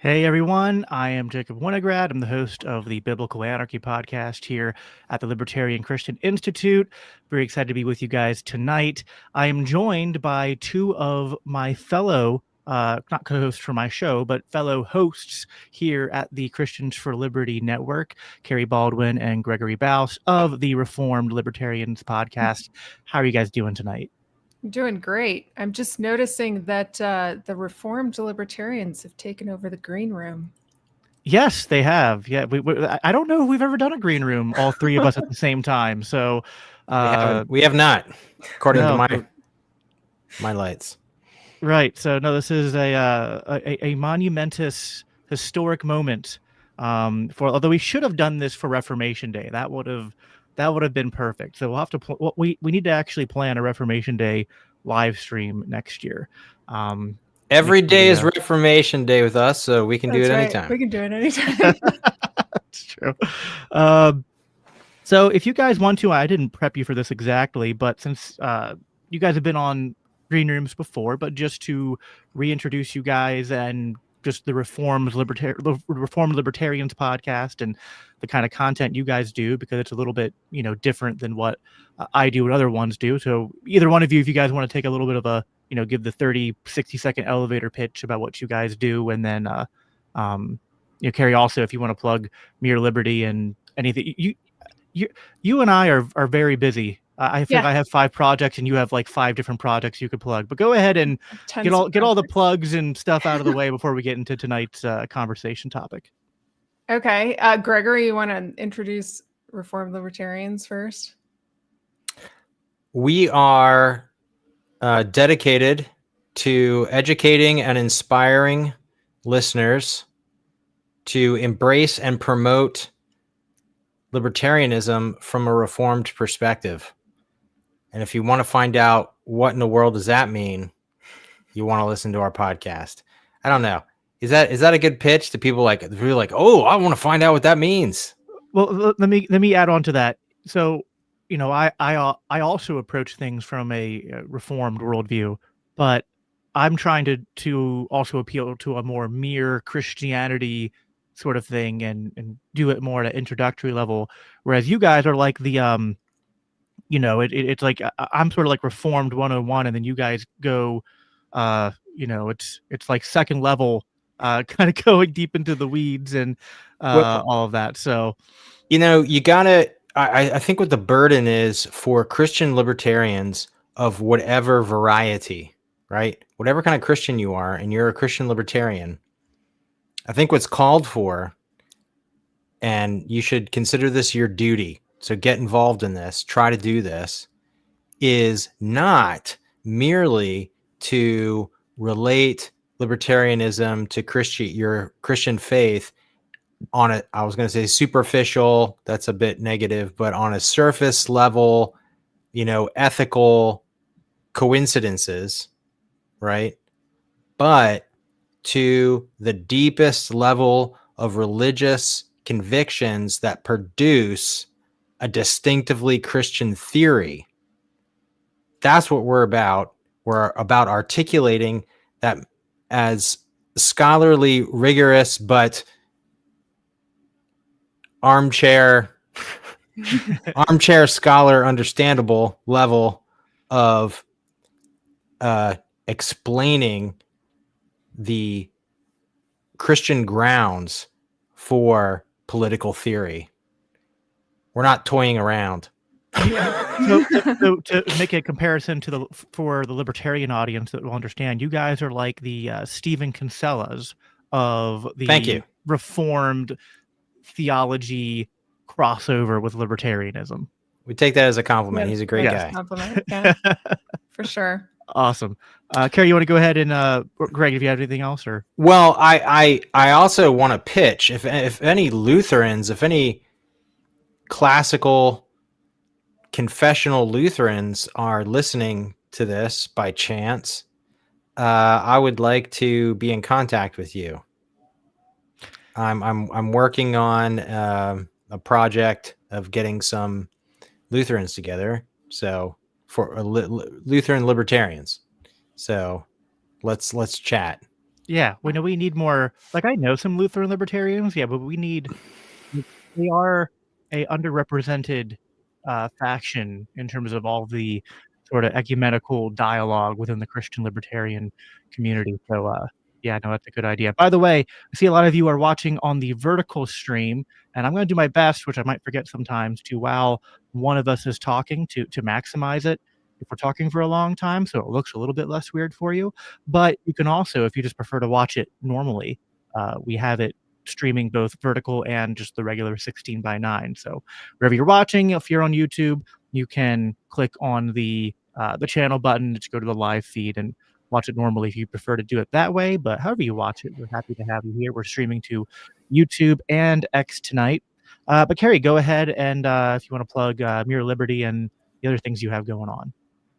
Hey everyone, I am Jacob Winograd. I'm the host of the Biblical Anarchy podcast here at the Libertarian Christian Institute. Very excited to be with you guys tonight. I am joined by two of my fellow, not co-hosts for my show, but fellow hosts here at the Christians for Liberty Network, Kerry Baldwin and Gregory Baus of the Reformed Libertarians podcast. How are you guys doing tonight? I'm doing great. I'm just noticing that the Reformed Libertarians have taken over the green room. Yes, they have. Yeah, I don't know if we've ever done a green room, all three of us at the same time. So we have not, according to no, my lights. Right. So no, this is a monumentous historic moment. Although we should have done this for Reformation Day, that would have been perfect. So we'll have to we need to actually plan a Reformation Day live stream next year. Every day is Reformation Day with us, so we can do it anytime. We can do it anytime. That's true. So if you guys want to, I didn't prep you for this exactly, but since you guys have been on green rooms before, but just to reintroduce you guys and just the Reformed Libertarians podcast and the kind of content you guys do, because it's a little bit, different than what I do and other ones do. So either one of you, if you guys want to take a little bit of a, give the 60-second elevator pitch about what you guys do. And then, Kerry, also, if you want to plug Mere Liberty and anything, you and I are very busy. I think I have 5 projects and you have like 5 different projects you could plug, but go ahead and get all the plugs and stuff out of the way before we get into tonight's conversation topic. Okay. Gregory, you want to introduce Reformed Libertarians first? We are dedicated to educating and inspiring listeners to embrace and promote libertarianism from a Reformed perspective. And if you want to find out what in the world does that mean, you want to listen to our podcast. I don't know. Is that a good pitch to people really like, oh, I want to find out what that means? Well, let me add on to that. So, I also approach things from a Reformed worldview, but I'm trying to also appeal to a more mere Christianity sort of thing and do it more at an introductory level. Whereas you guys are like the it's like I'm sort of like Reformed 101, and then you guys go, it's like second level, kind of going deep into the weeds and all of that. So, you gotta. I think what the burden is for Christian libertarians of whatever variety, right? Whatever kind of Christian you are, and you're a Christian libertarian, I think what's called for, and you should consider this your duty, so get involved in this, try to do this, is not merely to relate libertarianism to your Christian faith on a, I was going to say superficial, that's a bit negative, but on a surface level, ethical coincidences, right? But to the deepest level of religious convictions that produce a distinctively Christian theory. That's what we're about. We're about articulating that as scholarly, rigorous, but armchair scholar understandable level of explaining the Christian grounds for political theory. We're not toying around. So to make a comparison for the libertarian audience that will understand, you guys are like the Stephen Kinsellas of the Reformed theology crossover with libertarianism. We take that as a compliment. He's a great guy. Compliment, yeah, for sure. Awesome. Kerry, you want to go ahead and Greg, if you have anything else, or? Well, I also want to pitch if any Lutherans, if any classical confessional Lutherans are listening to this by chance, I would like to be in contact with you. I'm working on a project of getting some Lutherans together. So for Lutheran libertarians. So let's chat. Yeah, we need more. Like, I know some Lutheran libertarians, yeah, but they are a underrepresented faction in terms of all the sort of ecumenical dialogue within the Christian libertarian community. So, yeah, no, that's a good idea. By the way, I see a lot of you are watching on the vertical stream, and I'm going to do my best, which I might forget sometimes, to while one of us is talking, to maximize it if we're talking for a long time, so it looks a little bit less weird for you. But you can also, if you just prefer to watch it normally, we have it streaming both vertical and just the regular 16:9. So wherever you're watching, if you're on YouTube, you can click on the channel button to go to the live feed and watch it normally if you prefer to do it that way. But however you watch it, we're happy to have you here. We're streaming to YouTube and X tonight. But Kerry, go ahead and if you want to plug Mere Liberty and the other things you have going on.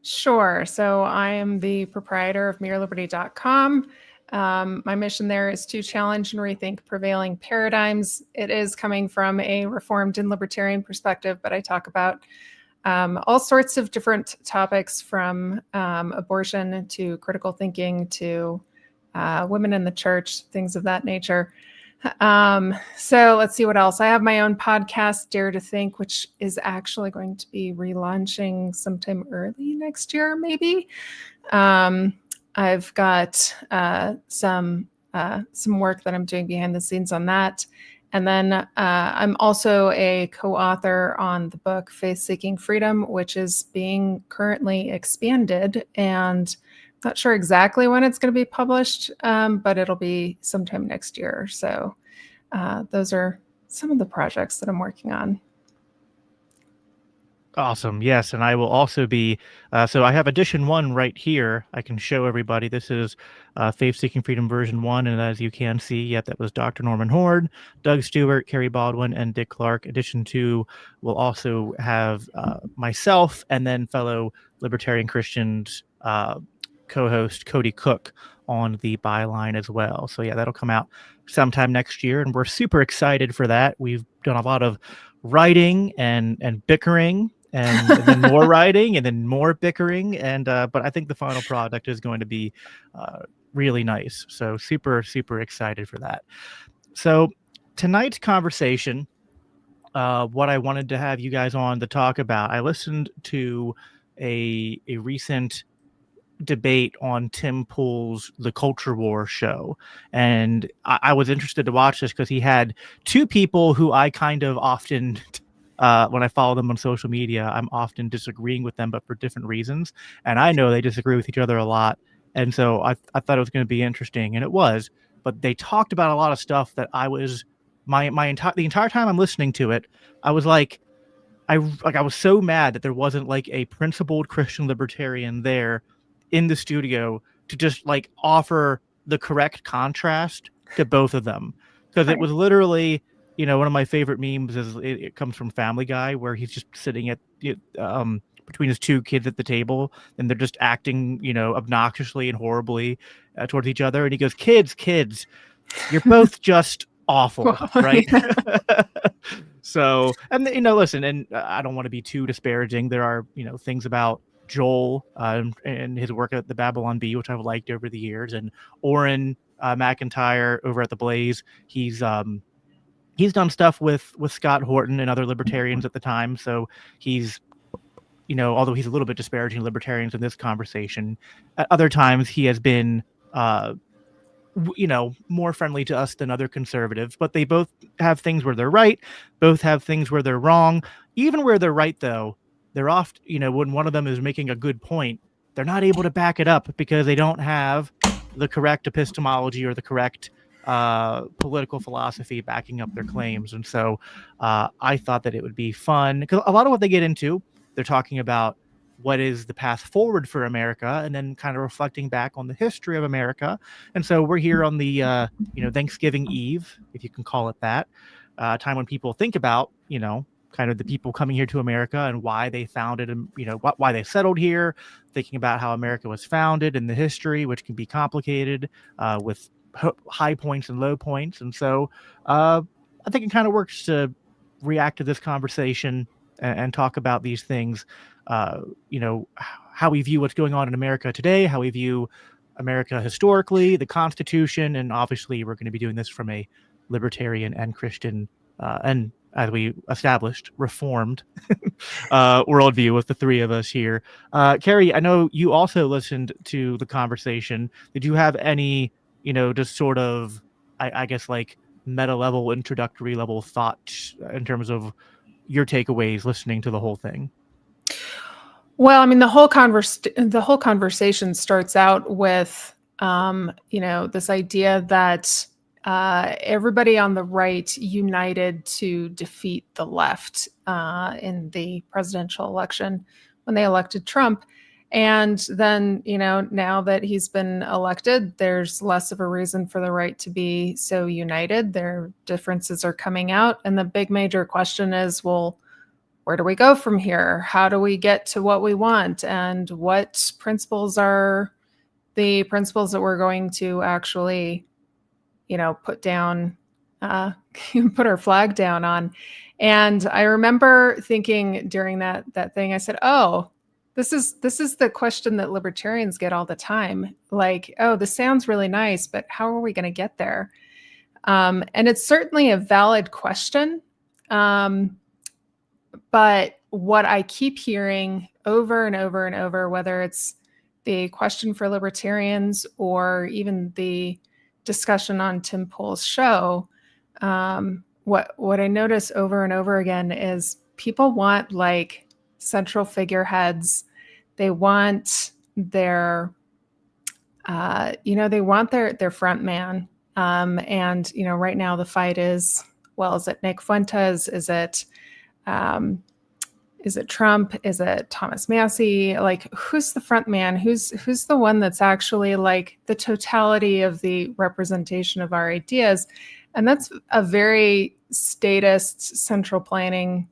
Sure. So I am the proprietor of mereliberty.com. My mission there is to challenge and rethink prevailing paradigms. It is coming from a reformed and libertarian perspective, but I talk about all sorts of different topics, from abortion to critical thinking to women in the church, things of that nature. So let's see what else. I have my own podcast, Dare to Think, which is actually going to be relaunching sometime early next year, maybe. I've got some work that I'm doing behind the scenes on that. And then I'm also a co-author on the book Faith Seeking Freedom, which is being currently expanded, and not sure exactly when it's going to be published, but it'll be sometime next year. So those are some of the projects that I'm working on. Awesome. Yes. And I will also be, so I have edition 1 right here. I can show everybody. This is Faith Seeking Freedom version 1. And as you can see, yep, that was Dr. Norman Horde, Doug Stewart, Kerry Baldwin, and Dick Clark. Edition 2 will also have myself and then fellow Libertarian Christians co-host Cody Cook on the byline as well. So yeah, that'll come out sometime next year. And we're super excited for that. We've done a lot of writing and bickering, and then more writing, and then more bickering, and but I think the final product is going to be really nice. So super excited for that. So tonight's conversation, what I wanted to have you guys on to talk about, I listened to a recent debate on Tim Pool's The Culture War show, and I was interested to watch this because he had two people who I kind of often when I follow them on social media, I'm often disagreeing with them, but for different reasons. And I know they disagree with each other a lot. And so I thought it was going to be interesting, and it was. But they talked about a lot of stuff that I was the entire time I'm listening to it, I was like, I was so mad that there wasn't like a principled Christian libertarian there in the studio to just like offer the correct contrast to both of them, because it was literally, one of my favorite memes is it comes from Family Guy, where he's just sitting at between his two kids at the table, and they're just acting obnoxiously and horrily towards each other, and he goes, kids, you're both just awful, right? So, and listen, and I don't want to be too disparaging. There are things about Joel and his work at the Babylon Bee, which I've liked over the years, and Auron MacIntyre over at the Blaze. He's done stuff with Scott Horton and other libertarians at the time. So he's, although he's a little bit disparaging libertarians in this conversation, at other times he has been, more friendly to us than other conservatives. But they both have things where they're right. Both have things where they're wrong. Even where they're right, though, they're oft, when one of them is making a good point, they're not able to back it up because they don't have the correct epistemology or the correct political philosophy backing up their claims. And so I thought that it would be fun, because a lot of what they get into, they're talking about what is the path forward for America, and then kind of reflecting back on the history of America. And so we're here on the Thanksgiving Eve, if you can call it that, time when people think about kind of the people coming here to America and why they founded and why they settled here, thinking about how America was founded and the history, which can be complicated with high points and low points. And so I think it kind of works to react to this conversation and talk about these things, how we view what's going on in America today, how we view America historically, the Constitution, and obviously we're going to be doing this from a libertarian and Christian and, as we established, reformed worldview with the three of us here. Kerry, I know you also listened to the conversation. Did you have any, just sort of, I guess, like meta level, introductory level thoughts in terms of your takeaways listening to the whole thing? Well, I mean, the whole conversation starts out with, this idea that everybody on the right united to defeat the left in the presidential election when they elected Trump. And then, now that he's been elected, there's less of a reason for the right to be so united. Their differences are coming out. And the big major question is, well, where do we go from here? How do we get to what we want? And what principles are the principles that we're going to actually, put down, put our flag down on? And I remember thinking during that thing, I said, oh, this is the question that libertarians get all the time. Like, oh, this sounds really nice, but how are we going to get there? And it's certainly a valid question. But what I keep hearing over and over and over, whether it's the question for libertarians or even the discussion on Tim Pool's show, what I notice over and over again is people want like central figureheads. They want their, they want their front man. And right now the fight is, well, is it Nick Fuentes? Is it Trump? Is it Thomas Massey? Like, who's the front man? Who's the one that's actually like the totality of the representation of our ideas? And that's a very statist, central planning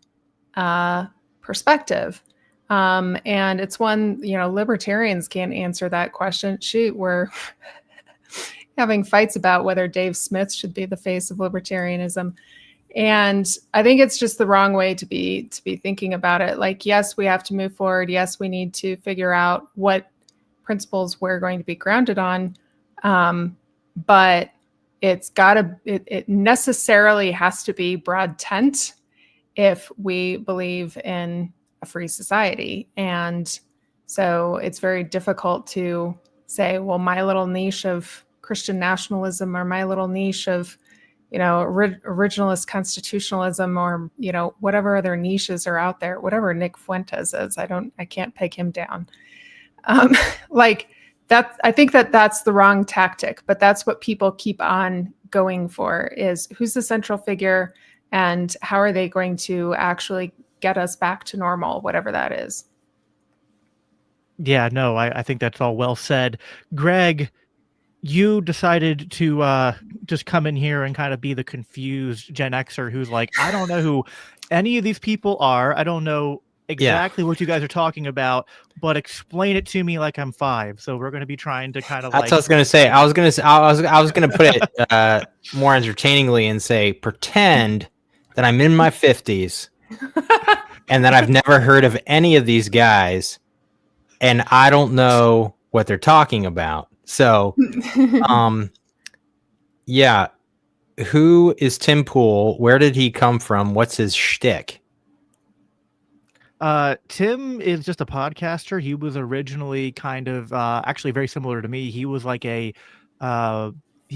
perspective. And it's one, libertarians can't answer that question. Shoot, we're having fights about whether Dave Smith should be the face of libertarianism. And I think it's just the wrong way to be thinking about it. Like, yes, we have to move forward. Yes, we need to figure out what principles we're going to be grounded on. But it necessarily has to be broad tent if we believe in a free society. And so it's very difficult to say, well, my little niche of Christian nationalism or my little niche of originalist constitutionalism or, whatever other niches are out there, whatever Nick Fuentes is, I can't peg him down. Like that, I think that's the wrong tactic, but that's what people keep on going for is who's the central figure and how are they going to actually get us back to normal, whatever that is. Yeah, no, I think that's all well said. Greg, you decided to just come in here and kind of be the confused Gen Xer who's like, I don't know who any of these people are. I don't know exactly what you guys are talking about, but explain it to me like I'm 5. So we're going to be trying to kind of That's what I was going to say. I was going to put it more entertainingly and say, pretend that I'm in my 50s and that I've never heard of any of these guys and I don't know what they're talking about. So, yeah, who is Tim Pool? Where did he come from? What's his shtick? Tim is just a podcaster. He was originally kind of actually very similar to me. He was like he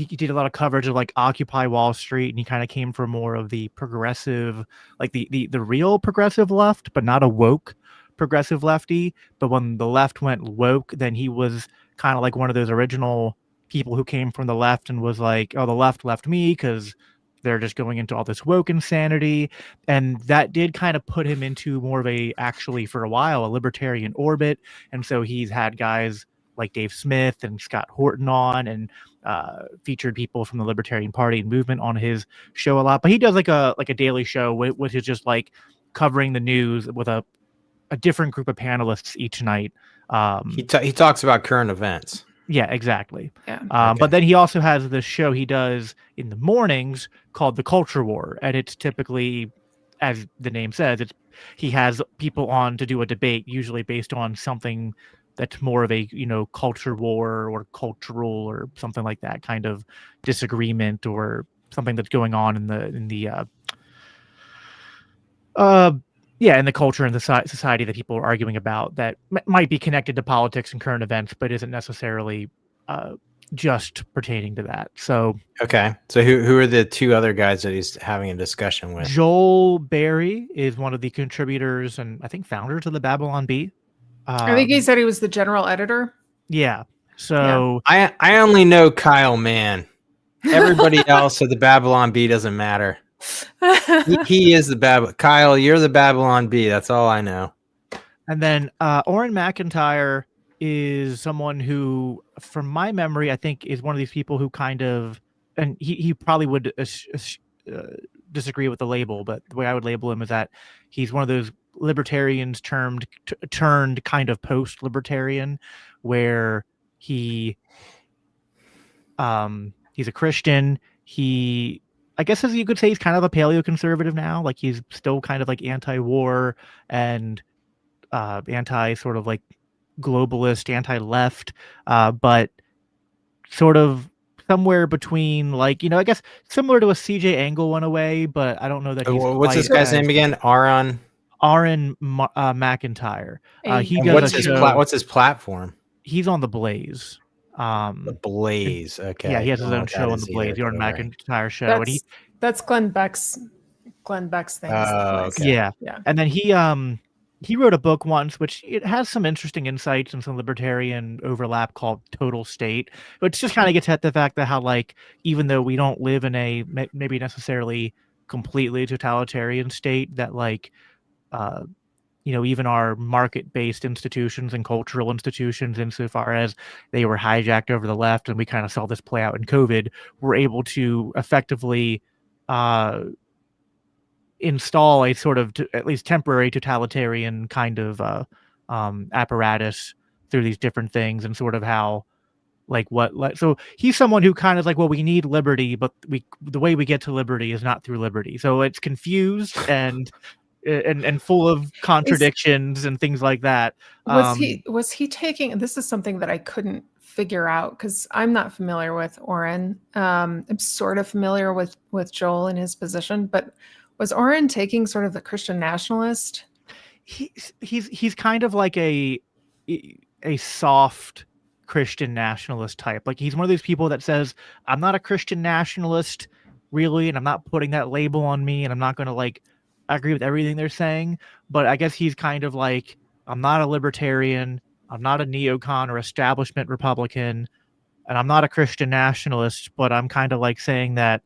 did a lot of coverage of like Occupy Wall Street, and he kind of came from more of the progressive, like the real progressive left, but not a woke progressive lefty. But when the left went woke, then he was kind of like one of those original people who came from the left and was like, oh, the left left me because they're just going into all this woke insanity. And that did kind of put him into more of actually for a while, a libertarian orbit. And so he's had guys like Dave Smith and Scott Horton on and featured people from the Libertarian Party and movement on his show a lot. But he does like a daily show, which is just like covering the news with a different group of panelists each night. He talks about current events. Yeah, exactly. Yeah. Okay. But then he also has this show he does in the mornings called The Culture War. And it's typically, as the name says, he has people on to do a debate, usually based on something that's more of a, culture war or cultural or something like that kind of disagreement, or something that's going on in the in the culture and the society that people are arguing about, that might be connected to politics and current events, but isn't necessarily just pertaining to that. So okay, so who are the two other guys that he's having a discussion with? Joel Berry is one of the contributors and I think founders of the Babylon Bee. I think he said he was the general editor. Yeah. So I only know Kyle Mann. Everybody else at the Babylon Bee doesn't matter. He is the Kyle, you're the Babylon Bee. That's all I know. And then Auron MacIntyre is someone who, from my memory, I think is one of these people who kind of, and he probably would disagree with the label, but the way I would label him is that he's one of those libertarians turned kind of post-libertarian, where he's a Christian. I guess, as you could say, he's kind of a paleo conservative now. Like, he's still kind of like anti-war and anti sort of like globalist, anti-left, but sort of somewhere between, like, I guess similar to a CJ Angle in a way, but I don't know that he's what's this guy's name again? Auron MacIntyre. He and does what's his platform? He's on the Blaze. The Blaze. Okay. Yeah, he has his own show on the Blaze, the Auron MacIntyre show. That's Glenn Beck's thing. Okay. Yeah. And then he wrote a book once, which it has some interesting insights and some libertarian overlap, called Total State, which just kind of gets at the fact that how, like, even though we don't live in a maybe necessarily completely totalitarian state, that, like, even our market-based institutions and cultural institutions, insofar as they were hijacked over the left, and we kind of saw this play out in COVID, were able to effectively install a sort of, at least temporary, totalitarian kind of apparatus through these different things, and sort of how, like, so he's someone who kind of like, well, we need liberty, but the way we get to liberty is not through liberty. So it's confused and full of contradictions and things like that. Was he taking, this is something that I couldn't figure out, because I'm not familiar with Auron. I'm sort of familiar with Joel and his position, but was Auron taking sort of the Christian nationalist? He's kind of like a soft Christian nationalist type. Like, he's one of those people that says, I'm not a Christian nationalist really, and I'm not putting that label on me, and I'm not going to, like, I agree with everything they're saying, but I guess he's kind of like, I'm not a libertarian, I'm not a neocon or establishment Republican, and I'm not a Christian nationalist, but I'm kind of like saying that,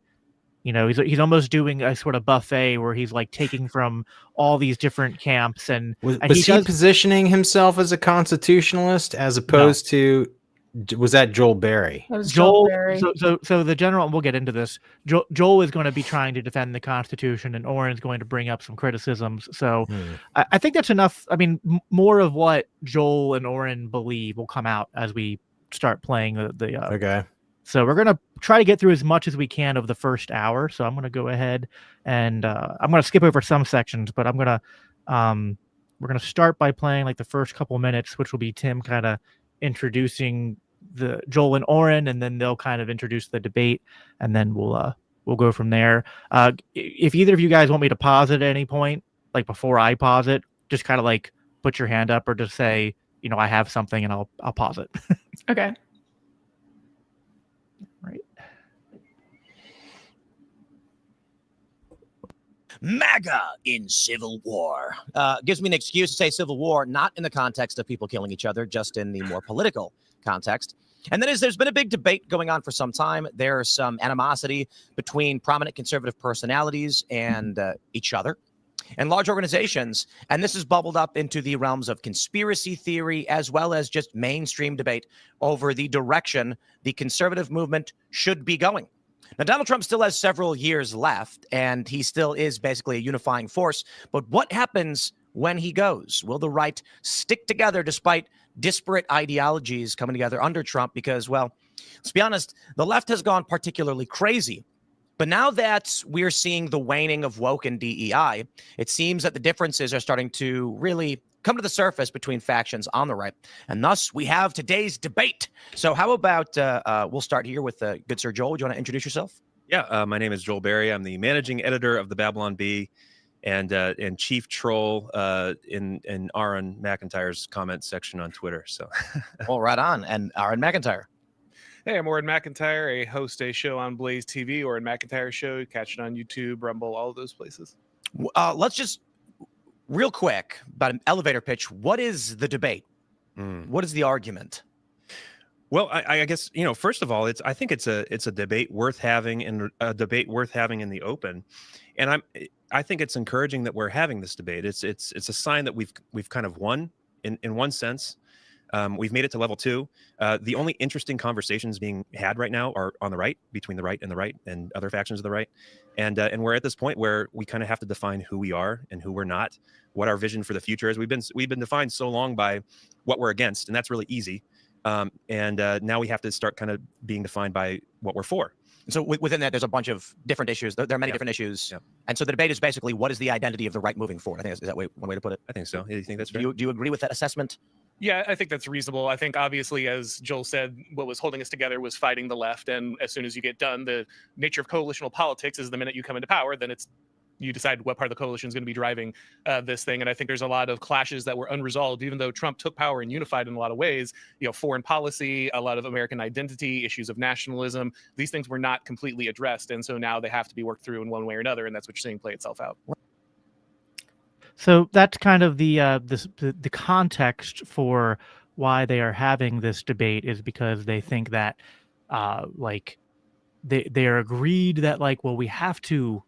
he's almost doing a sort of buffet where he's like taking from all these different camps. And was he positioning himself as a constitutionalist as opposed to, was that Joel Berry? That was Joel Berry. So the general, and we'll get into this, Joel is going to be trying to defend the Constitution, and Auron is going to bring up some criticisms. So I think that's enough. I mean, more of what Joel and Auron believe will come out as we start playing the okay. So we're going to try to get through as much as we can of the first hour. So I'm going to go ahead and I'm going to skip over some sections, but we're going to start by playing like the first couple minutes, which will be Tim kind of introducing the Joel and Auron, and then they'll kind of introduce the debate, and then we'll go from there. If either of you guys want me to pause it at any point, like before I pause it, just kind of like put your hand up, or just say, I have something, and I'll pause it. Okay. Right. MAGA in Civil War. Gives me an excuse to say Civil War, not in the context of people killing each other, just in the more political context. And that is, there's been a big debate going on for some time. There's some animosity between prominent conservative personalities and each other and large organizations. And this has bubbled up into the realms of conspiracy theory, as well as just mainstream debate over the direction the conservative movement should be going. Now, Donald Trump still has several years left, and he still is basically a unifying force. But what happens when he goes? Will the right stick together despite disparate ideologies coming together under Trump? Because, well, let's be honest, the left has gone particularly crazy. But now that we're seeing the waning of woke and DEI, it seems that the differences are starting to really come to the surface between factions on the right. And thus, we have today's debate. So how about we'll start here with good Sir Joel. Do you want to introduce yourself? Yeah, my name is Joel Berry. I'm the managing editor of the Babylon Bee and chief troll in Auron MacIntyre's comment section on Twitter. So, well, right on. And Auron MacIntyre. Hey, I'm Auron MacIntyre. I host a show on Blaze TV or Auron MacIntyre Show. Catch it on YouTube, Rumble, all of those places. Let's just real quick about an elevator pitch. What is the debate? What is the argument? Well, I guess, you know, first of all, I think it's a debate worth having, and a debate worth having in the open. And I think it's encouraging that we're having this debate. It's a sign that we've kind of won in one sense. We've made it to level 2. The only interesting conversations being had right now are on the right, between the right and other factions of the right. And we're at this point where we kind of have to define who we are and who we're not, what our vision for the future is. We've been defined so long by what we're against, and that's really easy. Now we have to start kind of being defined by what we're for. So within that, there's a bunch of different issues. There are many different issues. Yep. And so the debate is basically, what is the identity of the right moving forward? I think is that one way to put it? I think so. Do you think that's fair? Do you agree with that assessment? Yeah, I think that's reasonable. I think obviously, as Joel said, what was holding us together was fighting the left. And as soon as you get done, the nature of coalitional politics is the minute you come into power, then you decide what part of the coalition is going to be driving this thing. And I think there's a lot of clashes that were unresolved, even though Trump took power and unified in a lot of ways. You know, foreign policy, a lot of American identity, issues of nationalism. These things were not completely addressed. And so now they have to be worked through in one way or another. And that's what you're seeing play itself out. So that's kind of the context for why they are having this debate, is because they think that they are agreed that well, we have to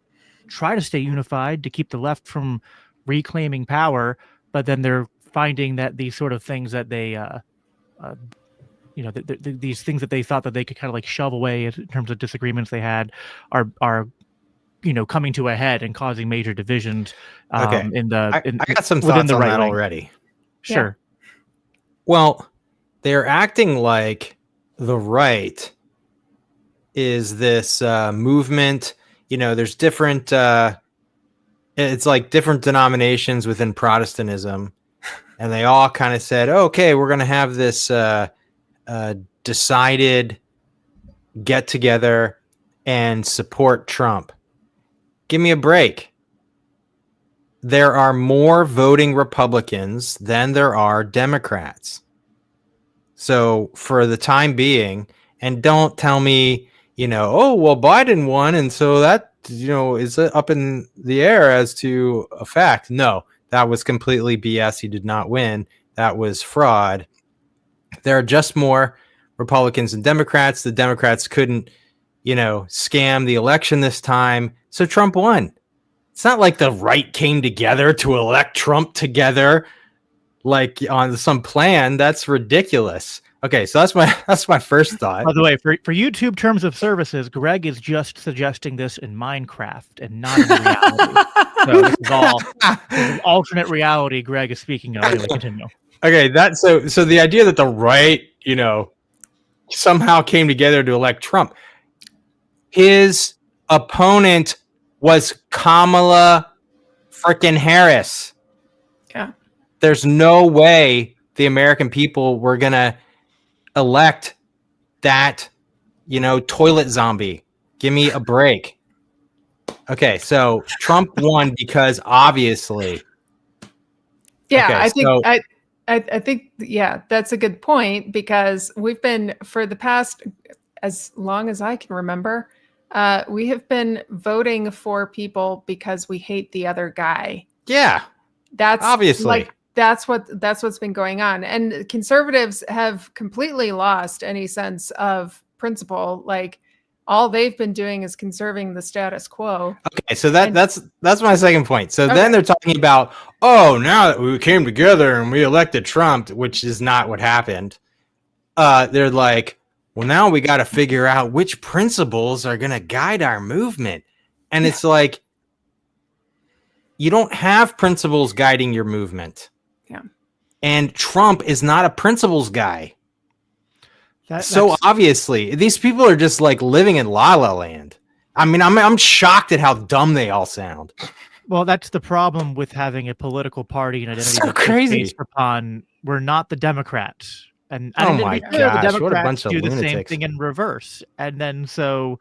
try to stay unified to keep the left from reclaiming power, but then they're finding that these sort of things that they these things that they thought that they could kind of shove away in terms of disagreements they had are coming to a head and causing major divisions. I got some within thoughts the on right that wing. already. Sure. Well, they're acting like the right is this movement. There's different, it's like different denominations within Protestantism. And they all kind of said, okay, we're going to have this decided get together and support Trump. Give me a break. There are more voting Republicans than there are Democrats. So for the time being, and don't tell me, Biden won, and so that, is up in the air as to a fact. No, that was completely BS. He did not win. That was fraud. There are just more Republicans than Democrats. The Democrats couldn't, scam the election this time. So Trump won. It's not like the right came together to elect Trump together, like on some plan. That's ridiculous. Okay, so that's my first thought. By the way, for YouTube terms of services, Greg is just suggesting this in Minecraft and not in reality. So this is all an alternate reality Greg is speaking of. Anyway, continue. Okay, so the idea that the right, somehow came together to elect Trump. His opponent was Kamala frickin' Harris. Yeah. There's no way the American people were gonna elect that, toilet zombie. Give me a break. Okay, so Trump won because obviously. Yeah, okay, I think that's a good point, because we've been, for the past as long as I can remember, we have been voting for people because we hate the other guy. Yeah. That's obviously that's what's been going on. And conservatives have completely lost any sense of principle. All they've been doing is conserving the status quo. Okay, so that's my second point. So then they're talking about, now that we came together and we elected Trump, which is not what happened. They're like, well, now we got to figure out which principles are going to guide our movement. And it's like, you don't have principles guiding your movement. Yeah. And Trump is not a principles guy. So obviously, these people are just living in La La Land. I mean, I'm shocked at how dumb they all sound. Well, that's the problem with having a political party and identity So that's just crazy. based upon we're not the Democrats. And Oh to my be fair, the gosh, what a Democrats bunch of do the same lunatics. thing in reverse. And then so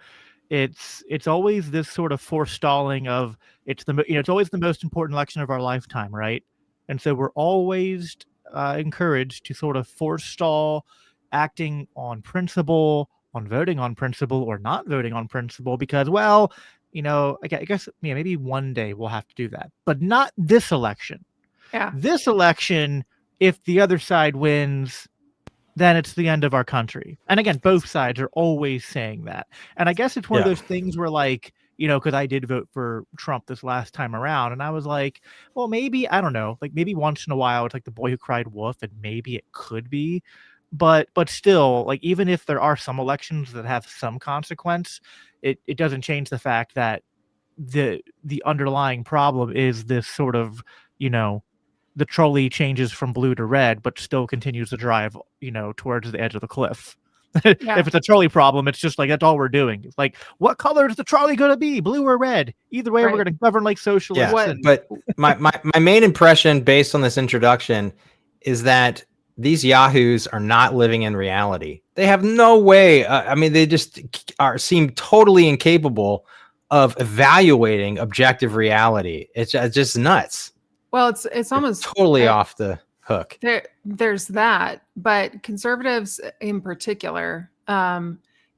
it's always this sort of forestalling of it's always the most important election of our lifetime, right? And so we're always encouraged to sort of forestall acting on principle, on voting on principle or not voting on principle because, well, I guess maybe one day we'll have to do that, but not this election. Yeah. This election, if the other side wins, then it's the end of our country. And again, both sides are always saying that. And I guess it's one of those things where like, because I did vote for Trump this last time around, and I was like, well, maybe, I don't know, like maybe once in a while it's like the boy who cried wolf, and maybe it could be. But still, like even if there are some elections that have some consequence, it doesn't change the fact that the underlying problem is this sort of, the trolley changes from blue to red, but still continues to drive, towards the edge of the cliff. Yeah. If it's a trolley problem, it's just like, that's all we're doing. It's like, what color is the trolley going to be? Blue or red? Either way, Right. we're going to govern like socialists. Yeah, and- but my main impression based on this introduction is that these yahoos are not living in reality. They have no way. They just seem totally incapable of evaluating objective reality. It's just nuts. Well, it's almost totally off the hook. There's that, but conservatives in particular,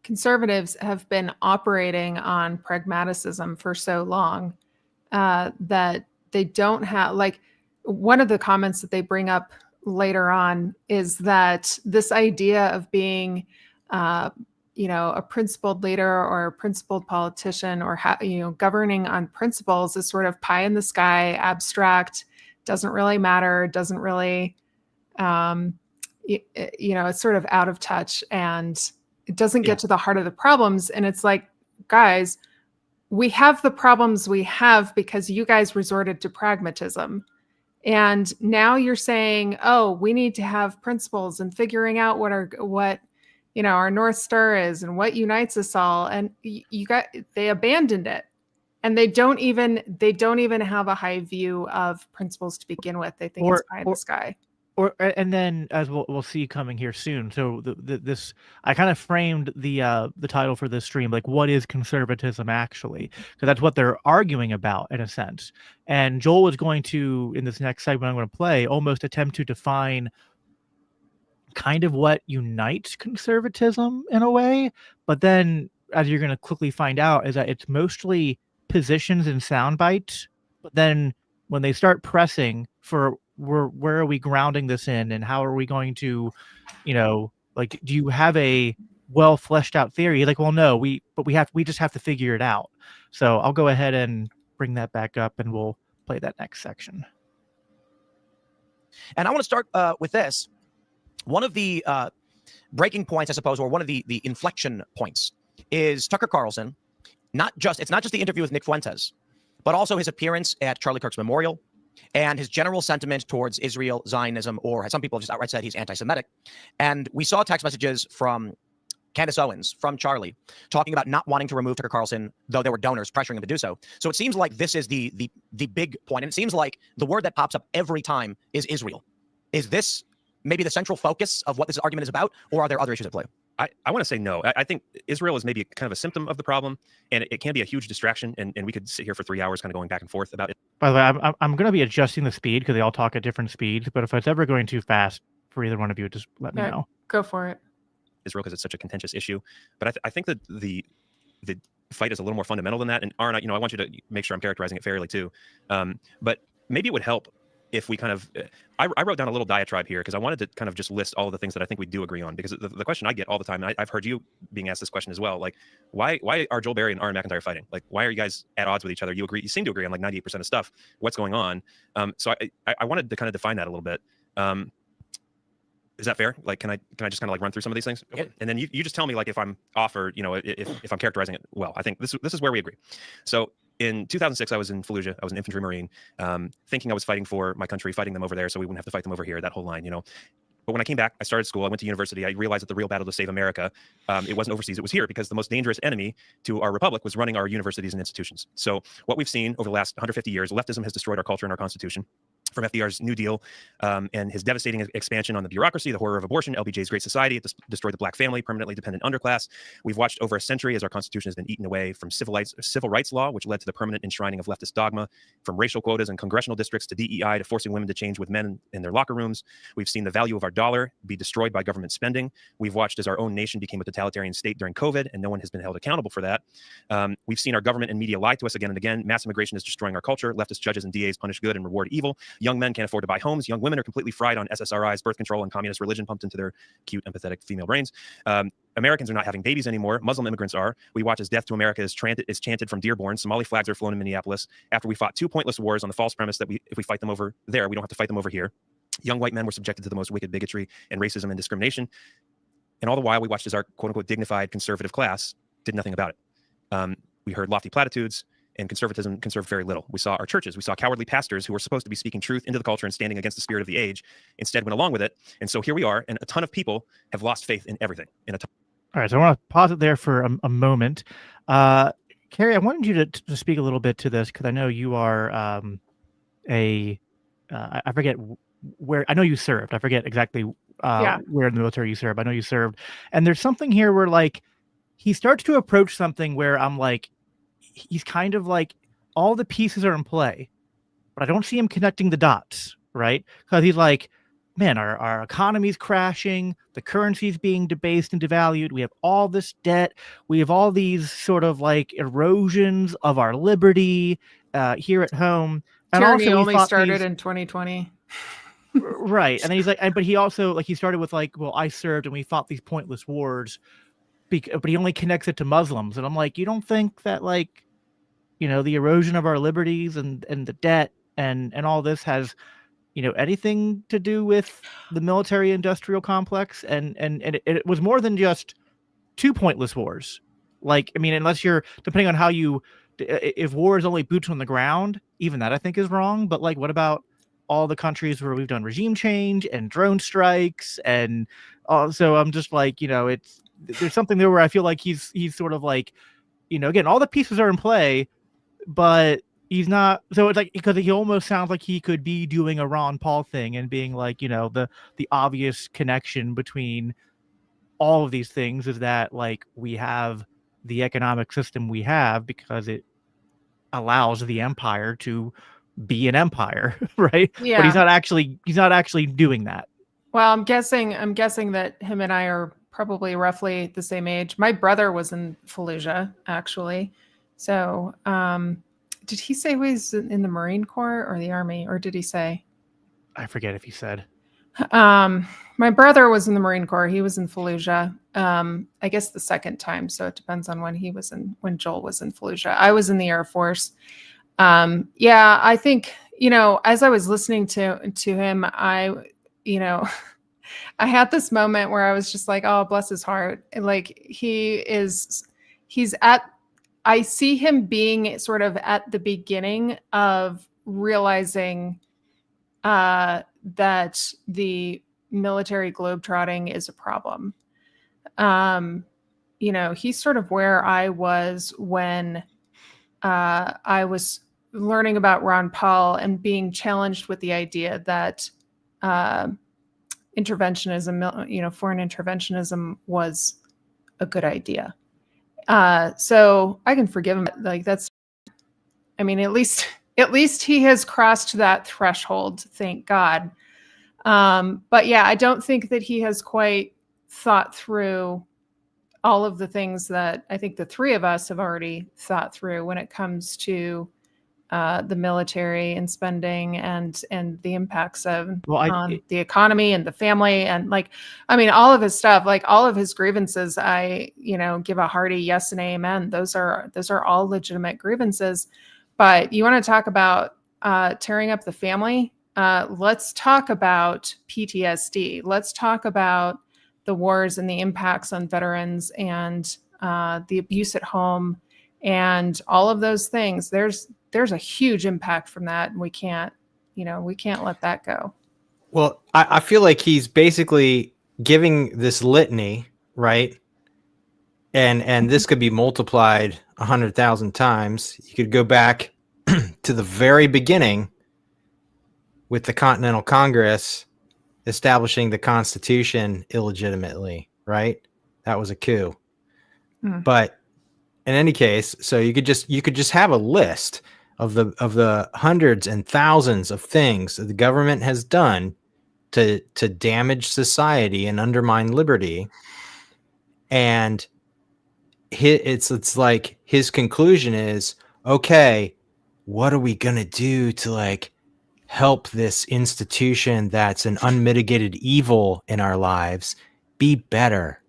conservatives have been operating on pragmaticism for so long that they don't have, like, one of the comments that they bring up later on is that this idea of being a principled leader or a principled politician or governing on principles is sort of pie in the sky, abstract, doesn't really matter, doesn't really it's sort of out of touch, and it doesn't get to the heart of the problems. And it's like, guys, we have the problems we have because you guys resorted to pragmatism. And now you're saying, oh, we need to have principles and figuring out what our North Star is and what unites us all. And they abandoned it. And they don't even have a high view of principles to begin with. They think it's pie in the sky. And then, as we'll see coming here soon. So this, I kind of framed the title for this stream like, what is conservatism actually? Because that's what they're arguing about in a sense. And Joel is going to, in this next segment I'm going to play, almost attempt to define kind of what unites conservatism in a way. But then, as you're going to quickly find out, is that it's mostly positions and sound bites. But then when they start pressing for where are we grounding this in, and how are we going to, like, do you have a well fleshed out theory? Like, well, no, we just have to figure it out. So I'll go ahead and bring that back up, and we'll play that next section. And I want to start with this. One of the breaking points, I suppose, or one of the inflection points is Tucker Carlson. It's not just the interview with Nick Fuentes, but also his appearance at Charlie Kirk's memorial and his general sentiment towards Israel, Zionism, or some people just outright said he's anti-Semitic. And we saw text messages from Candace Owens, from Charlie, talking about not wanting to remove Tucker Carlson, though there were donors pressuring him to do so. So it seems like this is the big point. And it seems like the word that pops up every time is Israel. Is this maybe the central focus of what this argument is about, or are there other issues at play? I want to say no. I think Israel is maybe kind of a symptom of the problem, and it can be a huge distraction, and we could sit here for 3 hours kind of going back and forth about it. By the way, I'm going to be adjusting the speed because they all talk at different speeds, but if it's ever going too fast for either one of you, just let me know. Go for it. Israel, because it's such a contentious issue. But I think that the fight is a little more fundamental than that. And Auron, I want you to make sure I'm characterizing it fairly too. But maybe it would help if we kind of, I wrote down a little diatribe here because I wanted to kind of just list all of the things that I think we do agree on, because the question I get all the time, and I've heard you being asked this question as well, like, why are Joel Berry and Auron MacIntyre fighting? Like, why are you guys at odds with each other? You seem to agree on like 98% of stuff. What's going on? So I wanted to kind of define that a little bit. Is that fair? Like, can I just kind of like run through some of these things? Yeah. And then you just tell me like if I'm off, or, if I'm characterizing it well. I think this is where we agree. So in 2006, I was in Fallujah. I was an infantry Marine, thinking I was fighting for my country, fighting them over there so we wouldn't have to fight them over here, that whole line, But when I came back, I started school, I went to university, I realized that the real battle to save America, it wasn't overseas, it was here, because the most dangerous enemy to our republic was running our universities and institutions. So what we've seen over the last 150 years, leftism has destroyed our culture and our constitution. From FDR's New Deal and his devastating expansion on the bureaucracy, the horror of abortion, LBJ's Great Society, it destroyed the black family, permanently dependent underclass. We've watched over a century as our constitution has been eaten away, from civil rights law, which led to the permanent enshrining of leftist dogma, from racial quotas in congressional districts to DEI, to forcing women to change with men in their locker rooms. We've seen the value of our dollar be destroyed by government spending. We've watched as our own nation became a totalitarian state during COVID, and no one has been held accountable for that. We've seen our government and media lie to us again and again. Mass immigration is destroying our culture. Leftist judges and DAs punish good and reward evil. Young men can't afford to buy homes. Young women are completely fried on SSRIs, birth control, and communist religion pumped into their cute, empathetic female brains. Americans are not having babies anymore. Muslim immigrants are. We watch as death to America is chanted from Dearborn. Somali flags are flown in Minneapolis after we fought 2 pointless wars on the false premise that if we fight them over there, we don't have to fight them over here. Young white men were subjected to the most wicked bigotry and racism and discrimination. And all the while, we watched as our quote-unquote dignified conservative class did nothing about it. We heard lofty platitudes, and conservatism conserved very little. We saw our churches. We saw cowardly pastors who were supposed to be speaking truth into the culture and standing against the spirit of the age, instead went along with it. And so here we are, and a ton of people have lost faith in everything. All right, so I want to pause it there for a moment. Kerry, I wanted you to speak a little bit to this, because I know you are I forget where, I know you served. I forget exactly where in the military you served. I know you served. And there's something here where, like, he starts to approach something where I'm like, he's kind of like, all the pieces are in play, but I don't see him connecting the dots, right? Because he's like, man, our economy's crashing, the currency's being debased and devalued, we have all this debt, we have all these sort of like erosions of our liberty here at home. And tyranny also only started in 2020. Right. And then he's like, but he also, like, he started with like, well, I served and we fought these pointless wars, but he only connects it to Muslims. And I'm like, you don't think that, like, you know, the erosion of our liberties and the debt and all this has, you know, anything to do with the military industrial complex? And it was more than just 2 pointless wars. Like, I mean, unless you're, depending on how you, if war is only boots on the ground, even that I think is wrong. But like, what about all the countries where we've done regime change and drone strikes? And so I'm just like, you know, there's something there where I feel like he's sort of like, you know, again, all the pieces are in play, but he's not. So it's like, because he almost sounds like he could be doing a Ron Paul thing and being like, you know, the obvious connection between all of these things is that, like, we have the economic system we have because it allows the empire to be an empire, right? Yeah. But he's not actually doing that. Well, I'm guessing that him and I are probably roughly the same age. My brother was in Fallujah, actually. So, did he say he was in the Marine Corps or the Army, or did he say? I forget if he said. My brother was in the Marine Corps. He was in Fallujah. I guess the second time. So it depends on when Joel was in Fallujah. I was in the Air Force. Yeah, I think, you know, as I was listening to him, I had this moment where I was just like, oh, bless his heart. Like, I see him being sort of at the beginning of realizing that the military globetrotting is a problem. You know, he's sort of where I was when I was learning about Ron Paul and being challenged with the idea that interventionism, you know, foreign interventionism was a good idea. So I can forgive him. Like, that's, I mean, at least he has crossed that threshold, thank God. But yeah, I don't think that he has quite thought through all of the things that I think the three of us have already thought through when it comes to the military and spending and the impacts on the economy and the family. And, like, I mean, all of his stuff, like all of his grievances, I, you know, give a hearty yes and amen. Those are all legitimate grievances. But you want to talk about tearing up the family? Let's talk about PTSD. Let's talk about the wars and the impacts on veterans and the abuse at home and all of those things. There's a huge impact from that, and we can't let that go. Well, I feel like he's basically giving this litany, right? And this could be multiplied 100,000 times. You could go back to the very beginning with the Continental Congress establishing the Constitution illegitimately, right? That was a coup. But in any case, so you could just have a list of the hundreds and thousands of things that the government has done to damage society and undermine liberty, and it's like his conclusion is, okay, what are we gonna do to like help this institution that's an unmitigated evil in our lives be better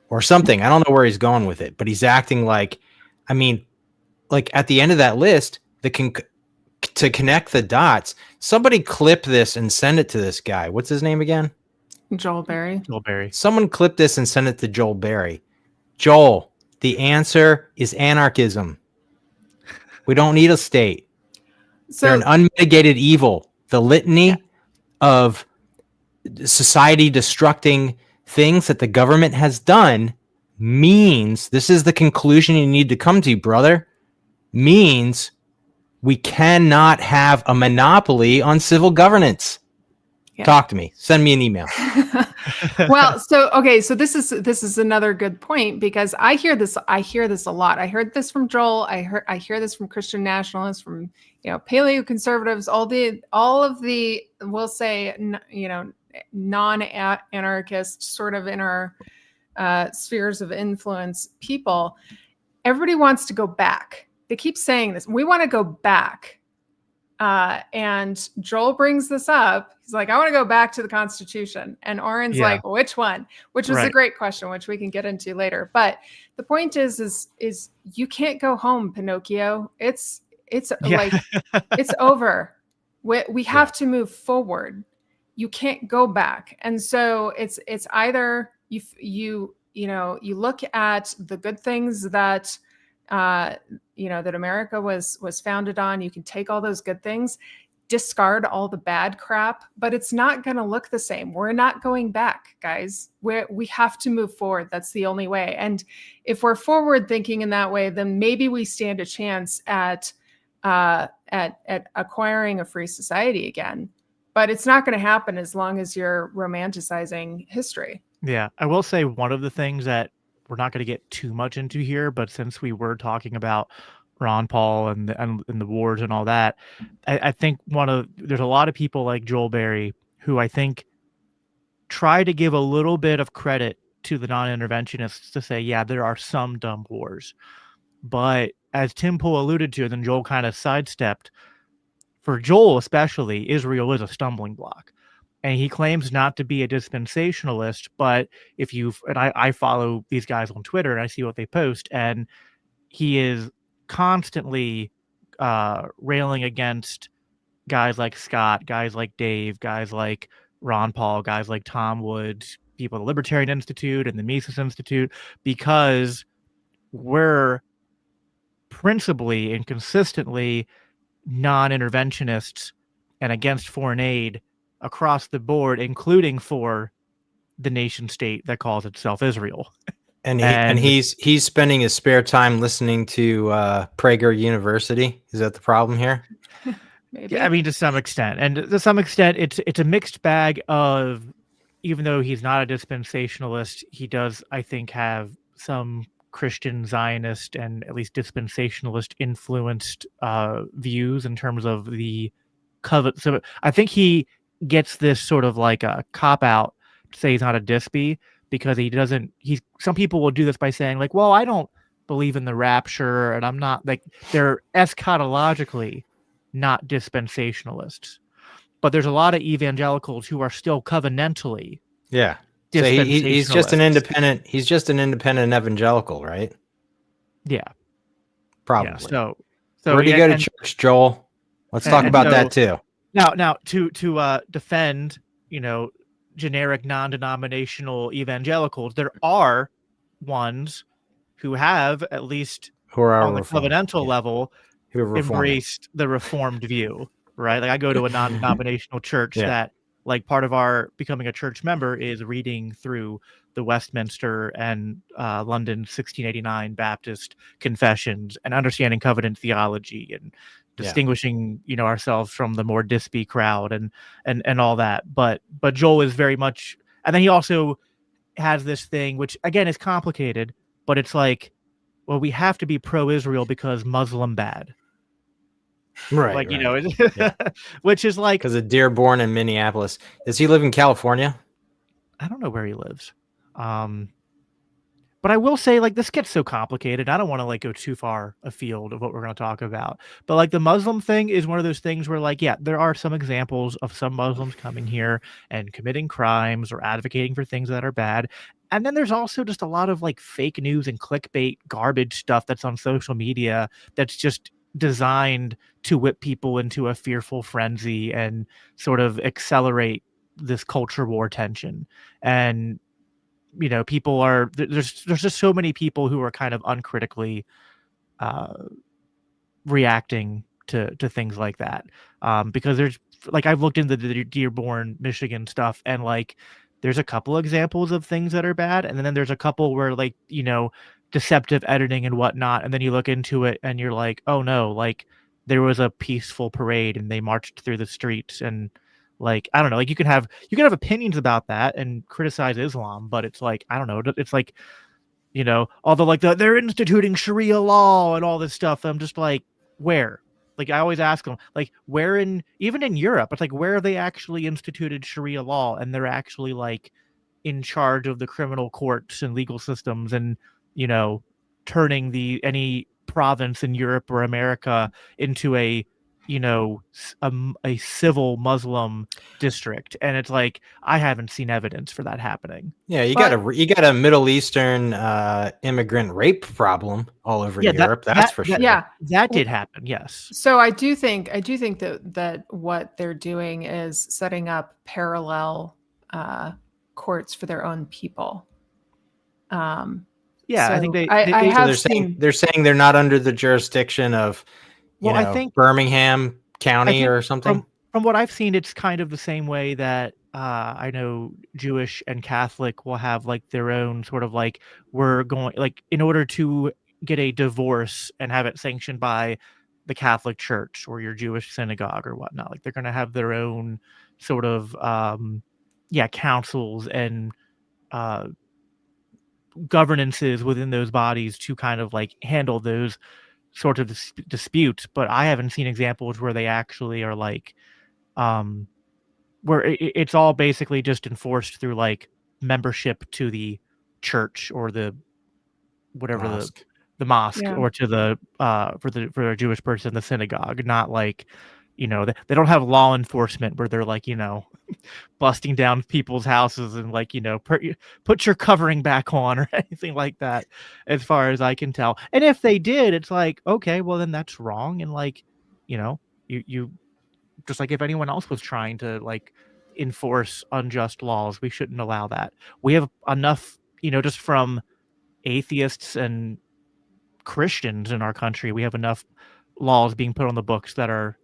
or something? I don't know where he's going with it, but he's acting like, I mean, like at the end of that list, to connect the dots, somebody clip this and send it to this guy. What's his name again? Joel Berry. Joel Berry. Someone clip this and send it to Joel Berry. Joel, the answer is anarchism. We don't need a state. So They're an unmitigated evil. The litany of society destructing things that the government has done means, this is the conclusion you need to come to, brother, means we cannot have a monopoly on civil governance. Yeah. Talk to me. Send me an email. well, so okay, so this is another good point, because I hear this a lot. I heard this from Joel. I hear this from Christian nationalists, from paleo conservatives, all of the, we'll say, non-anarchist sort of in our spheres of influence people. Everybody wants to go back. They keep saying this. We want to go back. And Joel brings this up. He's like, I want to go back to the Constitution. And Auron's like, which one? Which was a great question, which we can get into later. But the point is you can't go home, Pinocchio. It's like, it's over. We have to move forward. You can't go back. And so it's either you look at the good things that that America was founded on. You can take all those good things, discard all the bad crap, but it's not going to look the same. We're not going back, guys. We have to move forward. That's the only way. And if we're forward thinking in that way, then maybe we stand a chance at acquiring a free society again. But it's not going to happen as long as you're romanticizing history. Yeah, I will say one of the things that we're not going to get too much into here, but since we were talking about Ron Paul and the wars and all that, I think there's a lot of people like Joel Berry who I think try to give a little bit of credit to the non-interventionists to say, yeah, there are some dumb wars. But as Tim Pool alluded to, and then Joel kind of sidestepped, for Joel especially, Israel is a stumbling block. And he claims not to be a dispensationalist, but I follow these guys on Twitter and I see what they post, and he is constantly railing against guys like Scott, guys like Dave, guys like Ron Paul, guys like Tom Woods, people at the Libertarian Institute and the Mises Institute, because we're principally and consistently non-interventionists and against foreign aid across the board, including for the nation state that calls itself Israel. And he's spending his spare time listening to Prager University. Is that the problem here? Maybe. Yeah, I mean, to some extent. And to some extent, it's a mixed bag of, even though he's not a dispensationalist, he does, I think, have some Christian Zionist and at least dispensationalist influenced views in terms of the covet. So I think he gets this sort of like a cop out to say he's not a dispy, because some people will do this by saying like, well, I don't believe in the rapture and I'm not, like, they're eschatologically not dispensationalists, but there's a lot of evangelicals who are still covenantally so he's just an independent evangelical, right? Yeah, probably. Yeah, so where do you go to church, Joel? Let's talk about that too. Now to defend, generic non-denominational evangelicals, there are ones who have, at least on the covenantal level, embraced the Reformed view, right? Like, I go to a non-denominational church that like part of our becoming a church member is reading through the Westminster and London 1689 Baptist confessions and understanding covenant theology and distinguishing, ourselves from the more dispy crowd and all that. But Joel is very much, and then he also has this thing, which again is complicated, but it's like, well, we have to be pro-Israel because Muslim bad. Right. Like, right. which is like, because of Dearborn and Minneapolis. Does he live in California? I don't know where he lives. But I will say, like, this gets so complicated. I don't want to like go too far afield of what we're going to talk about. But like the Muslim thing is one of those things where, like, yeah, there are some examples of some Muslims coming here and committing crimes or advocating for things that are bad. And then there's also just a lot of like fake news and clickbait garbage stuff that's on social media that's just designed to whip people into a fearful frenzy and sort of accelerate this culture war tension. And people are there's just so many people who are kind of uncritically reacting to things like that, because there's like, I've looked into the Dearborn, Michigan stuff, and like there's a couple examples of things that are bad, and then there's a couple where like deceptive editing and whatnot, and then you look into it and you're like, oh no, like there was a peaceful parade and they marched through the streets, and like, I don't know, like you can have opinions about that and criticize Islam, but it's like, I don't know, it's like, although like they're instituting Sharia law and all this stuff, I'm just like, where? Like, I always ask them, like, where even in Europe, it's like, where they actually instituted Sharia law and they're actually like in charge of the criminal courts and legal systems and, turning any province in Europe or America into a civil Muslim district. And it's like, I haven't seen evidence for that happening. Yeah, you got a Middle Eastern immigrant rape problem all over Europe. That's for sure. Yeah, that did happen. Yes. So I do think that what they're doing is setting up parallel courts for their own people. Yeah, so I think they're saying they're not under the jurisdiction of I think Birmingham County or something. From what I've seen, it's kind of the same way that I know Jewish and Catholic will have like their own sort of like, we're going, like, in order to get a divorce and have it sanctioned by the Catholic Church or your Jewish synagogue or whatnot, like they're going to have their own sort of councils and governances within those bodies to kind of like handle those sorts of disputes. But I haven't seen examples where they actually are like, where it's all basically just enforced through like membership to the church or the whatever Mosque. the mosque, or to the for a Jewish person, the synagogue. Not like, they don't have law enforcement where they're like, busting down people's houses and like, put your covering back on or anything like that, as far as I can tell. And if they did, it's like, okay, well then that's wrong. And like, you just like if anyone else was trying to like enforce unjust laws, we shouldn't allow that. We have enough, just from atheists and Christians in our country, we have enough laws being put on the books that are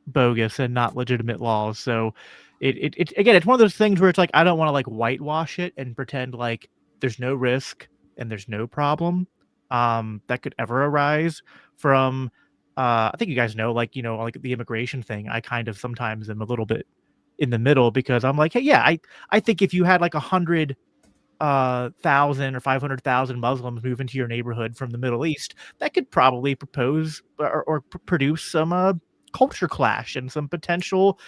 bogus and not legitimate laws. So it again, it's one of those things where it's like, I don't want to like whitewash it and pretend like there's no risk and there's no problem that could ever arise from I think you guys know, like, like the immigration thing. I kind of sometimes am a little bit in the middle, because I'm like, hey, yeah, I think if you had like 100,000 or 500,000 Muslims move into your neighborhood from the Middle East, that could probably propose or produce some culture clash and some potential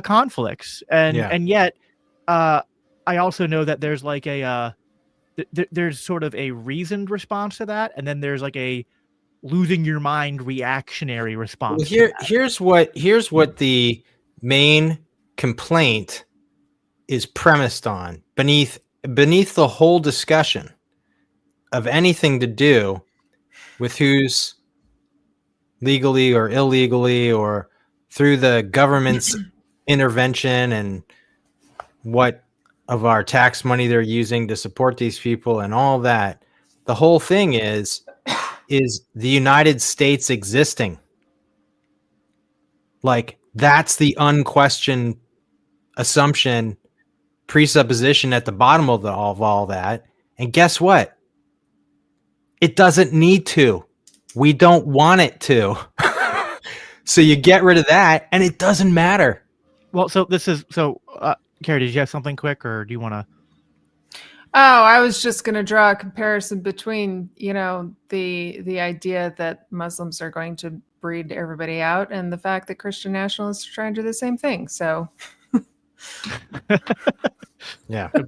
conflicts. And yet I also know that there's like there's sort of a reasoned response to that, and then there's like a losing your mind reactionary response. Well, here's what the main complaint is premised on beneath the whole discussion of anything to do with who's legally or illegally or through the government's intervention and what of our tax money they're using to support these people and all that. The whole thing is the United States existing. Like, that's the unquestioned assumption, presupposition at the bottom of all that. And guess what? It doesn't need to. We don't want it to. So you get rid of that, and it doesn't matter. Well, Kerry, did you have something quick, or do you want to? Oh, I was just going to draw a comparison between, the idea that Muslims are going to breed everybody out and the fact that Christian nationalists are trying to do the same thing. So, Yeah, It'd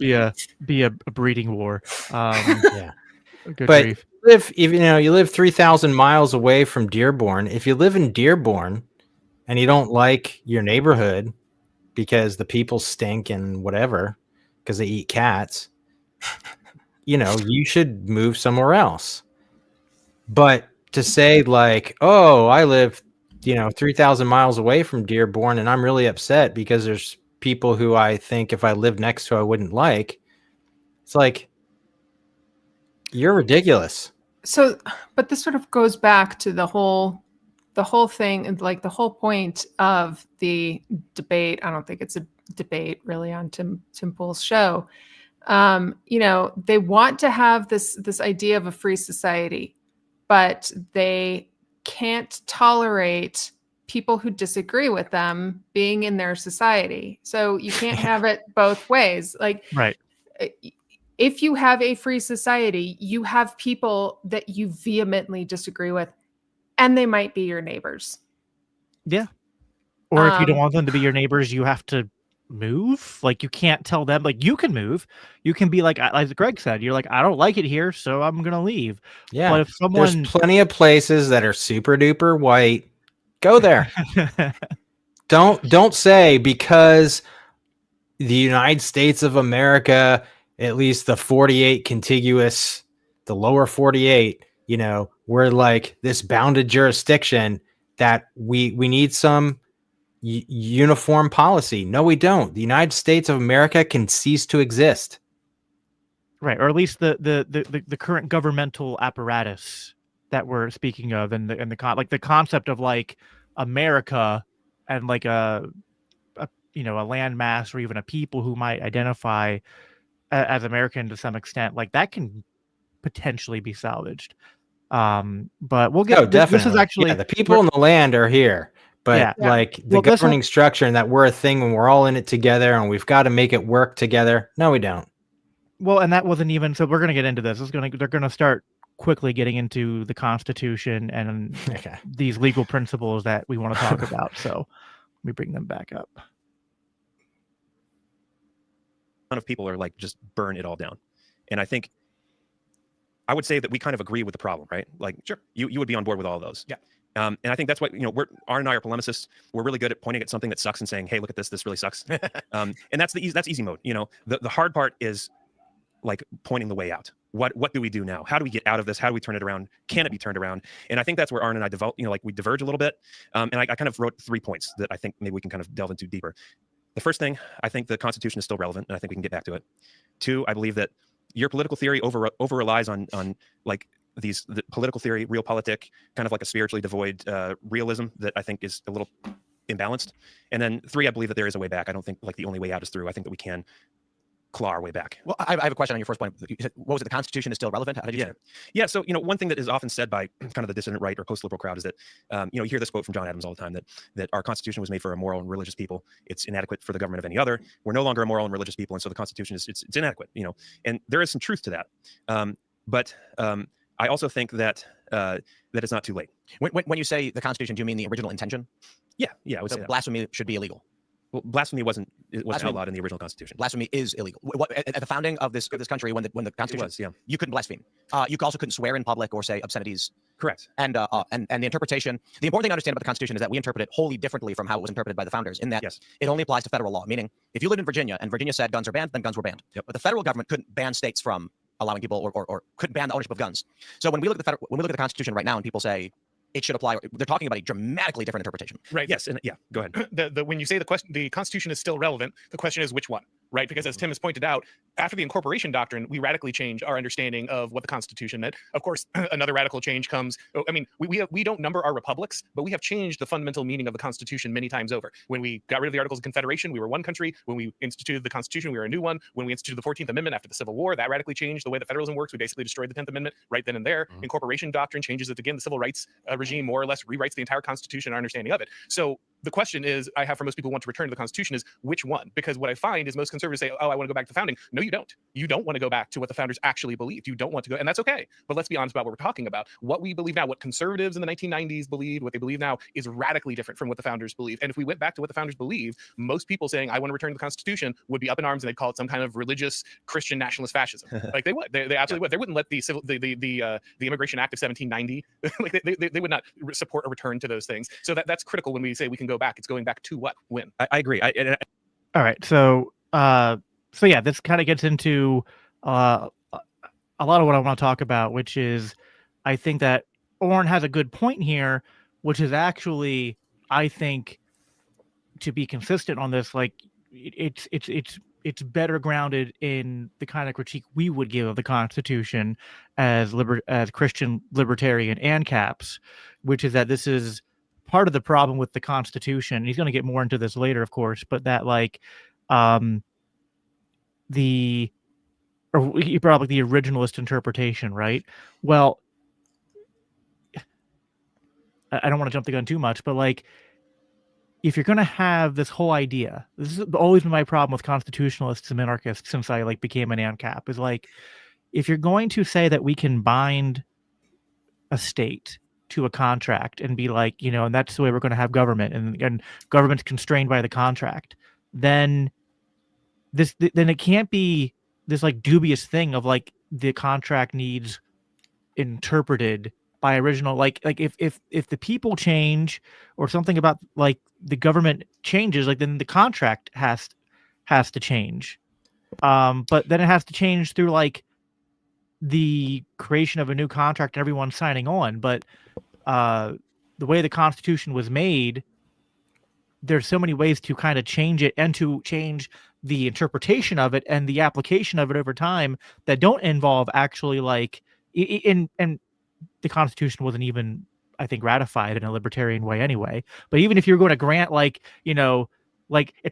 be a breeding war. yeah. Good But grief. you live 3,000 miles away from Dearborn. If you live in Dearborn and you don't like your neighborhood because the people stink and whatever, because they eat cats, you should move somewhere else. But to say like, oh, I live, 3,000 miles away from Dearborn and I'm really upset because there's people who I think if I lived next to, I wouldn't like. It's like, you're ridiculous. So, but this sort of goes back to the whole thing, and like the whole point of the debate. I don't think it's a debate really on Tim Pool's show. They want to have this idea of a free society, but they can't tolerate people who disagree with them being in their society. So you can't have it both ways. Like, Right. If you have a free society, you have people that you vehemently disagree with, and they might be your neighbors. Yeah. Or if you don't want them to be your neighbors, you have to move. Like, you can't tell them, like, you can move. You can be like Greg said, you're like, I don't like it here, so I'm going to leave. Yeah. But if There's plenty of places that are super duper white. Go there. Don't say because the United States of America, at least the 48 contiguous, the lower 48, we're like this bounded jurisdiction that we need some uniform policy. No, we don't. The United States of America can cease to exist. Right, or at least the current governmental apparatus that we're speaking of, and the concept of like America and like a landmass or even a people who might identify as American to some extent, like that can potentially be salvaged. But we'll get definitely. This is actually the people in the land are here, but Yeah. like the governing structure and that we're a thing and we're all in it together and we've got to make it work together. No, we don't. Well, and that wasn't even, so we're going to get into this. They're going to start quickly getting into the Constitution and these legal principles that we want to talk about. So let me bring them back up. Of people are like, just burn it all down. And I think I would say that we kind of agree with the problem, right? Like, sure, you would be on board with all of those. Yeah. And I think that's what, Auron and I are polemicists. We're really good at pointing at something that sucks and saying, hey, look at this. This really sucks. And that's easy mode. The hard part is like pointing the way out. What do we do now? How do we get out of this? How do we turn it around? Can it be turned around? And I think that's where Auron and I we diverge a little bit. And I kind of wrote 3 points that I think maybe we can kind of delve into deeper. The first thing, I think the Constitution is still relevant, and I think we can get back to it. 2, I believe that your political theory over relies on like the political theory, realpolitik, kind of like a spiritually devoid realism that I think is a little imbalanced. And then 3, I believe that there is a way back. I don't think like the only way out is through. I think that we can claw our way back. Well, I have a question on your first point. You said, what was it? The Constitution is still relevant? How did you say it? Yeah. So, one thing that is often said by kind of the dissident right or post-liberal crowd is that, you hear this quote from John Adams all the time, that our Constitution was made for a moral and religious people. It's inadequate for the government of any other. We're no longer a moral and religious people. And so the Constitution it's inadequate, and there is some truth to that. But I also think that that it's not too late. When you say the Constitution, do you mean the original intention? Yeah. I would say that. Blasphemy should be illegal. Well, blasphemy wasn't outlawed in the original Constitution. Blasphemy is illegal. At the founding of this country, when the Constitution was, yeah. You couldn't blaspheme. You also couldn't swear in public or say obscenities. Correct. And the interpretation. The important thing to understand about the Constitution is that we interpret it wholly differently from how it was interpreted by the founders. In that, it only applies to federal law. Meaning, if you lived in Virginia and Virginia said guns are banned, then guns were banned. Yep. But the federal government couldn't ban states from allowing people or couldn't ban the ownership of guns. So when we look at the Constitution right now, and people say it should apply, they're talking about a dramatically different interpretation. Right. Yes. And go ahead. When you say the Constitution is still relevant, the question is which one, right? Because as Tim has pointed out, after the incorporation doctrine, we radically changed our understanding of what the Constitution meant. Of course, another radical change comes. I mean, we don't number our republics, but we have changed the fundamental meaning of the Constitution many times over. When we got rid of the Articles of Confederation, we were one country. When we instituted the Constitution, we were a new one. When we instituted the 14th Amendment after the Civil War, that radically changed the way that federalism works. We basically destroyed the 10th Amendment right then and there. Incorporation doctrine changes it again. The civil rights regime more or less rewrites the entire Constitution, our understanding of it. So the question is, I have for most people who want to return to the Constitution is which one? Because what I find is most conservatives say, oh, I want to go back to founding. No, you don't. You don't want to go back to what the founders actually believed. You don't want to go, and that's okay. But let's be honest about what we're talking about. What we believe now, what conservatives in the 1990s believed, what they believe now is radically different from what the founders believed. And if we went back to what the founders believed, most people saying, I want to return to the Constitution would be up in arms and they'd call it some kind of religious Christian nationalist fascism. Like they would. They absolutely would. They wouldn't let the Immigration Act of 1790, like they would not support a return to those things. So that's critical when we say we can go back. It's going back to what? When? I agree. All right. So yeah, this kind of gets into a lot of what I want to talk about, which is I think that Auron has a good point here, which is actually, I think, to be consistent on this, like it's better grounded in the kind of critique we would give of the Constitution as Christian libertarian ANCAPs, which is that this is part of the problem with the Constitution. He's going to get more into this later, of course, but that like he brought up like the originalist interpretation, right? Well, I don't want to jump the gun too much, but like if you're going to have this whole idea, this has always been my problem with constitutionalists and minarchists since I like became an ANCAP, is like if you're going to say that we can bind a state to a contract and be like, and that's the way we're going to have government, and government's constrained by the contract, then it can't be this like dubious thing of like the contract needs interpreted by original, like if the people change or something about like the government changes, like then the contract has to change, but then it has to change through like the creation of a new contract and everyone signing on. But the way the Constitution was made, there's so many ways to kind of change it and to change the interpretation of it and the application of it over time that don't involve actually like and the Constitution wasn't even, I think, ratified in a libertarian way anyway. But even if you're going to grant like it's not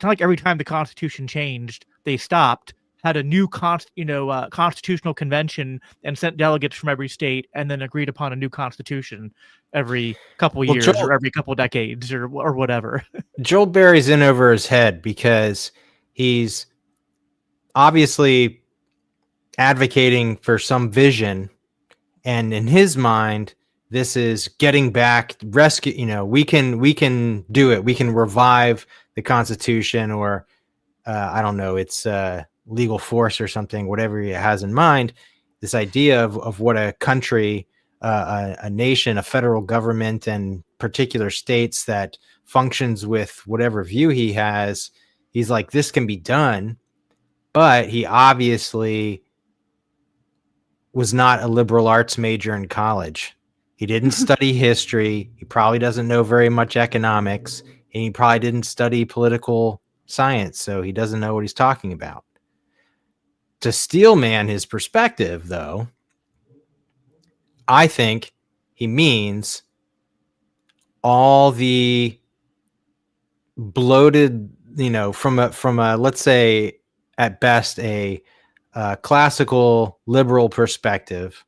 like every time the Constitution changed, they stopped, had a new constitutional convention and sent delegates from every state and then agreed upon a new constitution every couple years or every couple decades or whatever. Joel Berry's in over his head because he's obviously advocating for some vision, and in his mind, this is getting back, rescue. We can do it. We can revive the Constitution, or I don't know, it's legal force or something, whatever he has in mind. This idea of what a country, a nation, a federal government, and particular states that functions with whatever view he has. He's like, this can be done, but he obviously was not a liberal arts major in college. He didn't study history. He probably doesn't know very much economics, and he probably didn't study political science, so he doesn't know what he's talking about. To steelman his perspective, though, I think he means all the bloated, from a let's say at best a classical liberal perspective,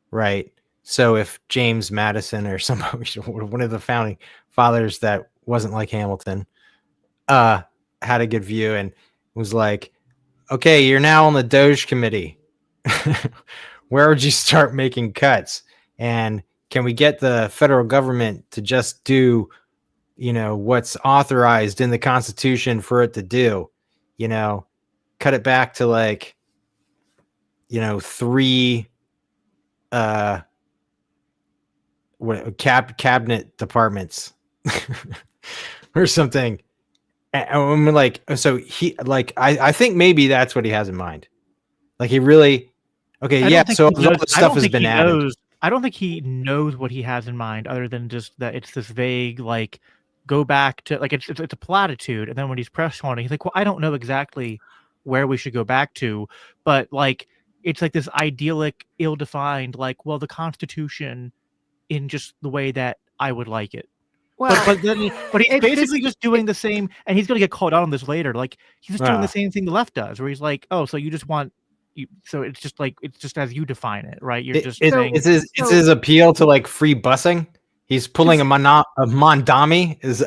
right? So if James Madison or somebody, one of the founding fathers that wasn't like Hamilton, had a good view and was like, okay, you're now on the Doge committee. Where would you start making cuts? And can we get the federal government to just do, what's authorized in the Constitution for it to do? Cut it back to like, 3 cabinet departments or something. And I'm like, so he like, I think maybe that's what he has in mind. Like he really, okay, yeah. So all the stuff has been added. I don't think he knows what he has in mind, other than just that it's this vague, like, go back to, like, it's a platitude. And then when he's pressed on it, he's like, well, I don't know exactly where we should go back to, but like it's like this idyllic, ill-defined, like, well, the Constitution in just the way that I would like it. Well, But then he's it basically just just doing the same, and he's gonna get called out on this later. Like he's just doing the Ah. same thing the left does, where he's like, "Oh, so you just want you." So it's just like it's just as you define it, right? You're just saying It's his appeal to like free busing. He's pulling a Mondami is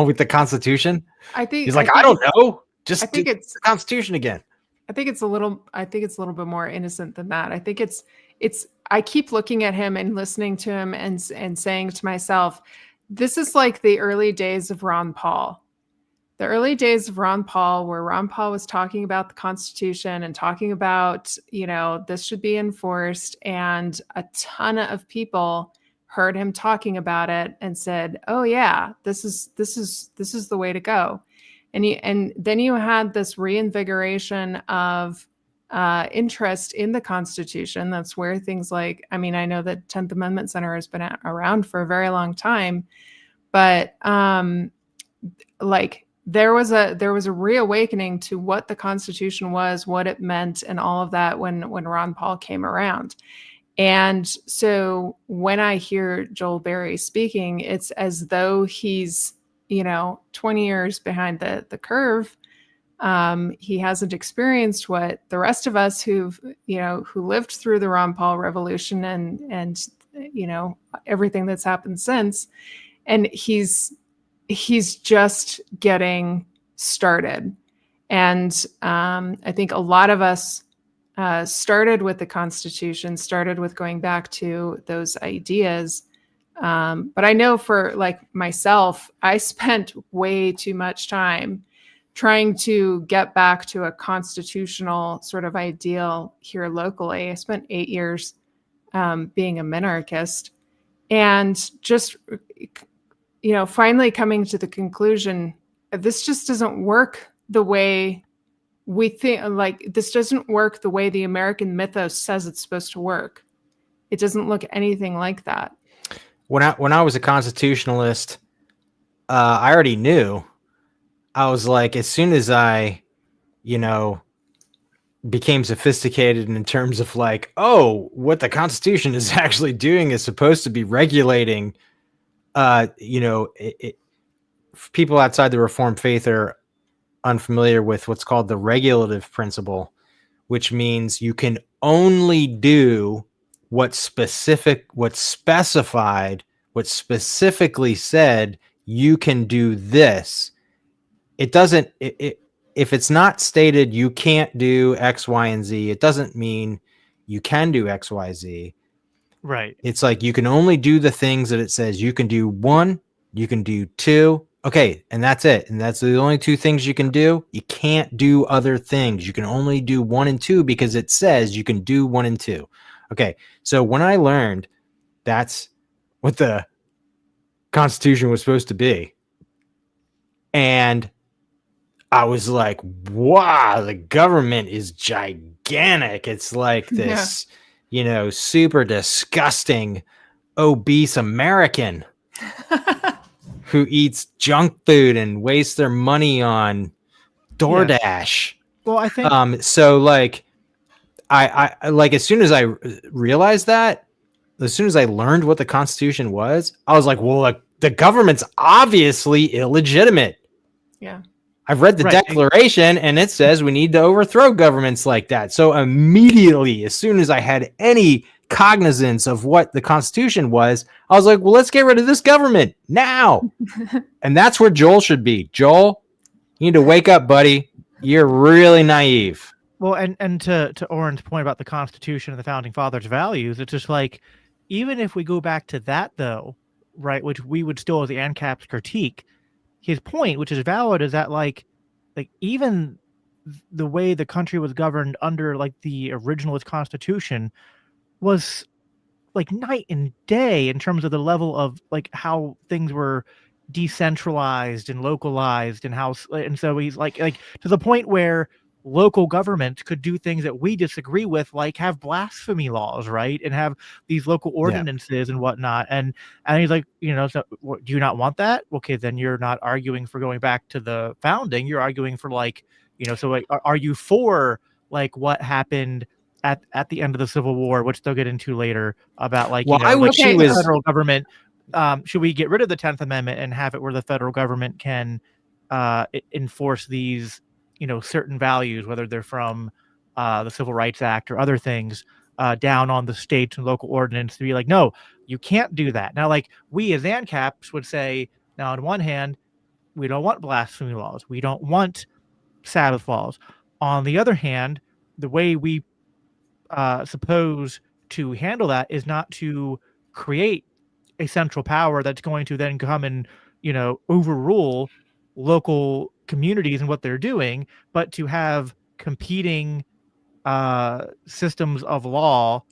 with the Constitution. I think He's like, I don't know, just I think do it's the Constitution again. I think it's a little bit more innocent than that. I think it's I keep looking at him and listening to him and saying to myself, this is like the early days of Ron Paul. The early days of Ron Paul, where Ron Paul was talking about the Constitution and talking about, this should be enforced, and a ton of people heard him talking about it and said, "Oh yeah, this is the way to go." And then you had this reinvigoration of interest in the Constitution. That's where things like, I mean, I know that 10th Amendment Center has been around for a very long time, but like there was a reawakening to what the Constitution was, what it meant, and all of that when Ron Paul came around. And so when I hear Joel Berry speaking, it's as though he's 20 years behind the curve. He hasn't experienced what the rest of us who lived through the Ron Paul revolution and everything that's happened since. And he's just getting started. And I think a lot of us started with the Constitution, started with going back to those ideas. But I know for like myself, I spent way too much time trying to get back to a constitutional sort of ideal here locally. I spent 8 years being a minarchist, and just, finally coming to the conclusion, this just doesn't work the way we think. Like, this doesn't work the way the American mythos says it's supposed to work. It doesn't look anything like that. When I was a constitutionalist, I already knew. I was like, as soon as I, became sophisticated in terms of like, oh, what the Constitution is actually doing is supposed to be regulating, people outside the Reformed faith are unfamiliar with what's called the regulative principle, which means you can only do what's specified, what's specifically said, you can do this. It doesn't, if it's not stated you can't do X, Y, and Z, it doesn't mean you can do X, Y, Z. right. It's like you can only do the things that it says you can do. 1, you can do 2. Okay, and that's it. And that's the only 2 things you can do. You can't do other things. You can only do 1 and 2 because it says you can do 1 and 2. Okay, so when I learned that's what the Constitution was supposed to be, and I was like, wow, the government is gigantic. It's like this, super disgusting, obese American who eats junk food and wastes their money on DoorDash. Well, I think so like, I like, as soon as I realized that, as soon as I learned what the Constitution was, I was like, well, like, the government's obviously illegitimate. Yeah. I've read the Declaration, and it says we need to overthrow governments like that. So immediately, as soon as I had any cognizance of what the Constitution was, I was like, well, let's get rid of this government now. And that's where Joel should be. Joel, you need to wake up, buddy. You're really naive. Well, and to Auron's point about the Constitution and the Founding Fathers' values, it's just like, even if we go back to that, though, right, which we would still, as the ANCAPs, critique, his point, which is valid, is that like even the way the country was governed under like the originalist Constitution was like night and day in terms of the level of like how things were decentralized and localized, and so he's like to the point where local government could do things that we disagree with, like have blasphemy laws, right, and have these local ordinances and whatnot. And he's like, so do you not want that? Okay, then you're not arguing for going back to the founding. You're arguing for like, So like, are you for like what happened at the end of the Civil War, which they'll get into later about like, Well, I wish she the was- federal government, should we get rid of the 10th Amendment and have it where the federal government can enforce these, certain values, whether they're from the Civil Rights Act or other things, down on the state and local ordinance, to be like, no, you can't do that. Now, like we as ANCAPs would say, now on one hand, we don't want blasphemy laws. We don't want Sabbath laws. On the other hand, the way we suppose to handle that is not to create a central power that's going to then come and, overrule local communities and what they're doing, but to have competing systems of law,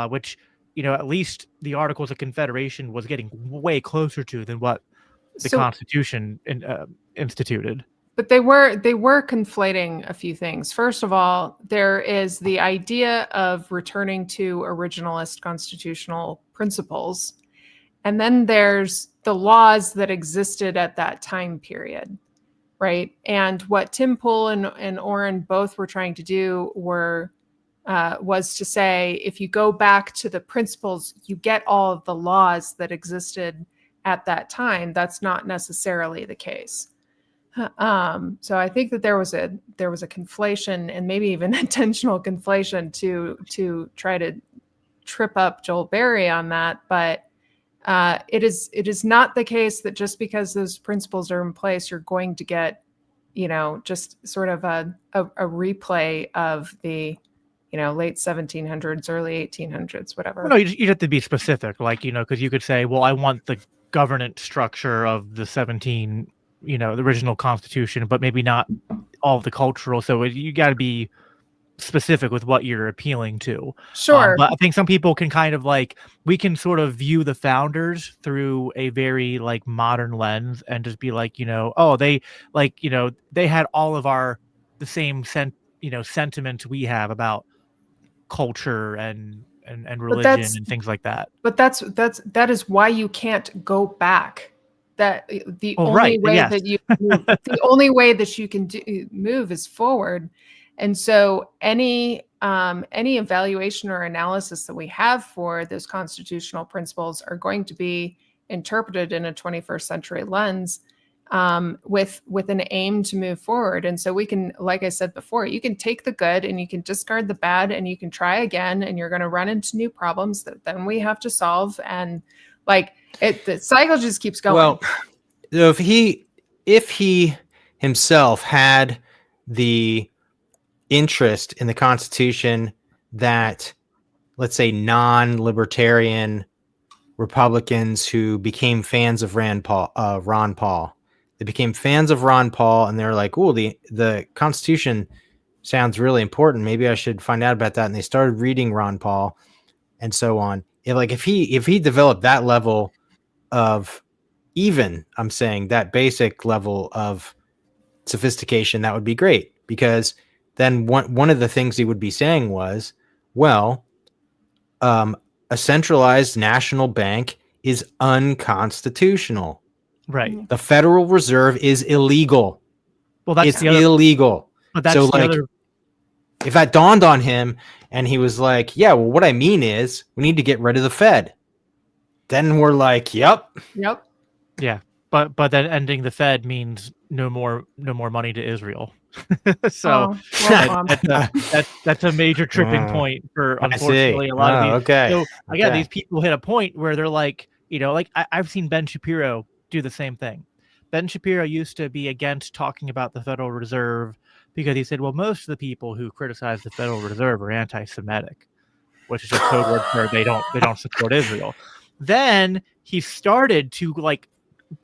which, at least the Articles of Confederation was getting way closer to than what the Constitution instituted. But they were conflating a few things. First of all, there is the idea of returning to originalist constitutional principles. And then there's the laws that existed at that time period, right? And what Tim Pool and Auron both were trying to do was to say, if you go back to the principles, you get all of the laws that existed at that time. That's not necessarily the case. So I think that there was a conflation, and maybe even intentional conflation to try to trip up Joel Berry on that. But it is not the case that just because those principles are in place, you're going to get, just sort of a replay of the, late 1700s, early 1800s, whatever. Well, no, you have to be specific, like, because you could say, well, I want the governance structure of the the original Constitution, but maybe not all of the cultural. So you got to be specific with what you're appealing to. Sure. But I think some people can kind of like, we can sort of view the founders through a very like modern lens and just be like, oh, they like, they had all of the same sentiments we have about culture and religion and things like that. But that is why you can't go back. That the only way that you move, the only way that you can move is forward. And so any evaluation or analysis that we have for those constitutional principles are going to be interpreted in a 21st century lens, with an aim to move forward. And so we can, like I said before, you can take the good and you can discard the bad, and you can try again, and you're going to run into new problems that then we have to solve. And the cycle just keeps going. Well, so if he himself had the interest in the Constitution that, let's say, non-libertarian Republicans who became fans of Ron Paul, they became fans of Ron Paul, and they're like, "Oh, the Constitution sounds really important. Maybe I should find out about that." And they started reading Ron Paul, and so on. If he developed that level of, even I'm saying that basic level of sophistication, that would be great, because then one of the things he would be saying was, well, a centralized national bank is unconstitutional. Right. The Federal Reserve is illegal. Well, that's illegal. But that's so the other. If that dawned on him and he was like, yeah, well, what I mean is we need to get rid of the Fed. Then we're like, yep. Yeah. But then ending the Fed means no more money to Israel. So that's a major tripping point for, unfortunately, a lot of these. Okay. So again, these people hit a point where they're like, I've seen Ben Shapiro do the same thing. Ben Shapiro used to be against talking about the Federal Reserve because he said, well, most of the people who criticize the Federal Reserve are anti-Semitic, which is a code word for they don't support Israel. Then he started to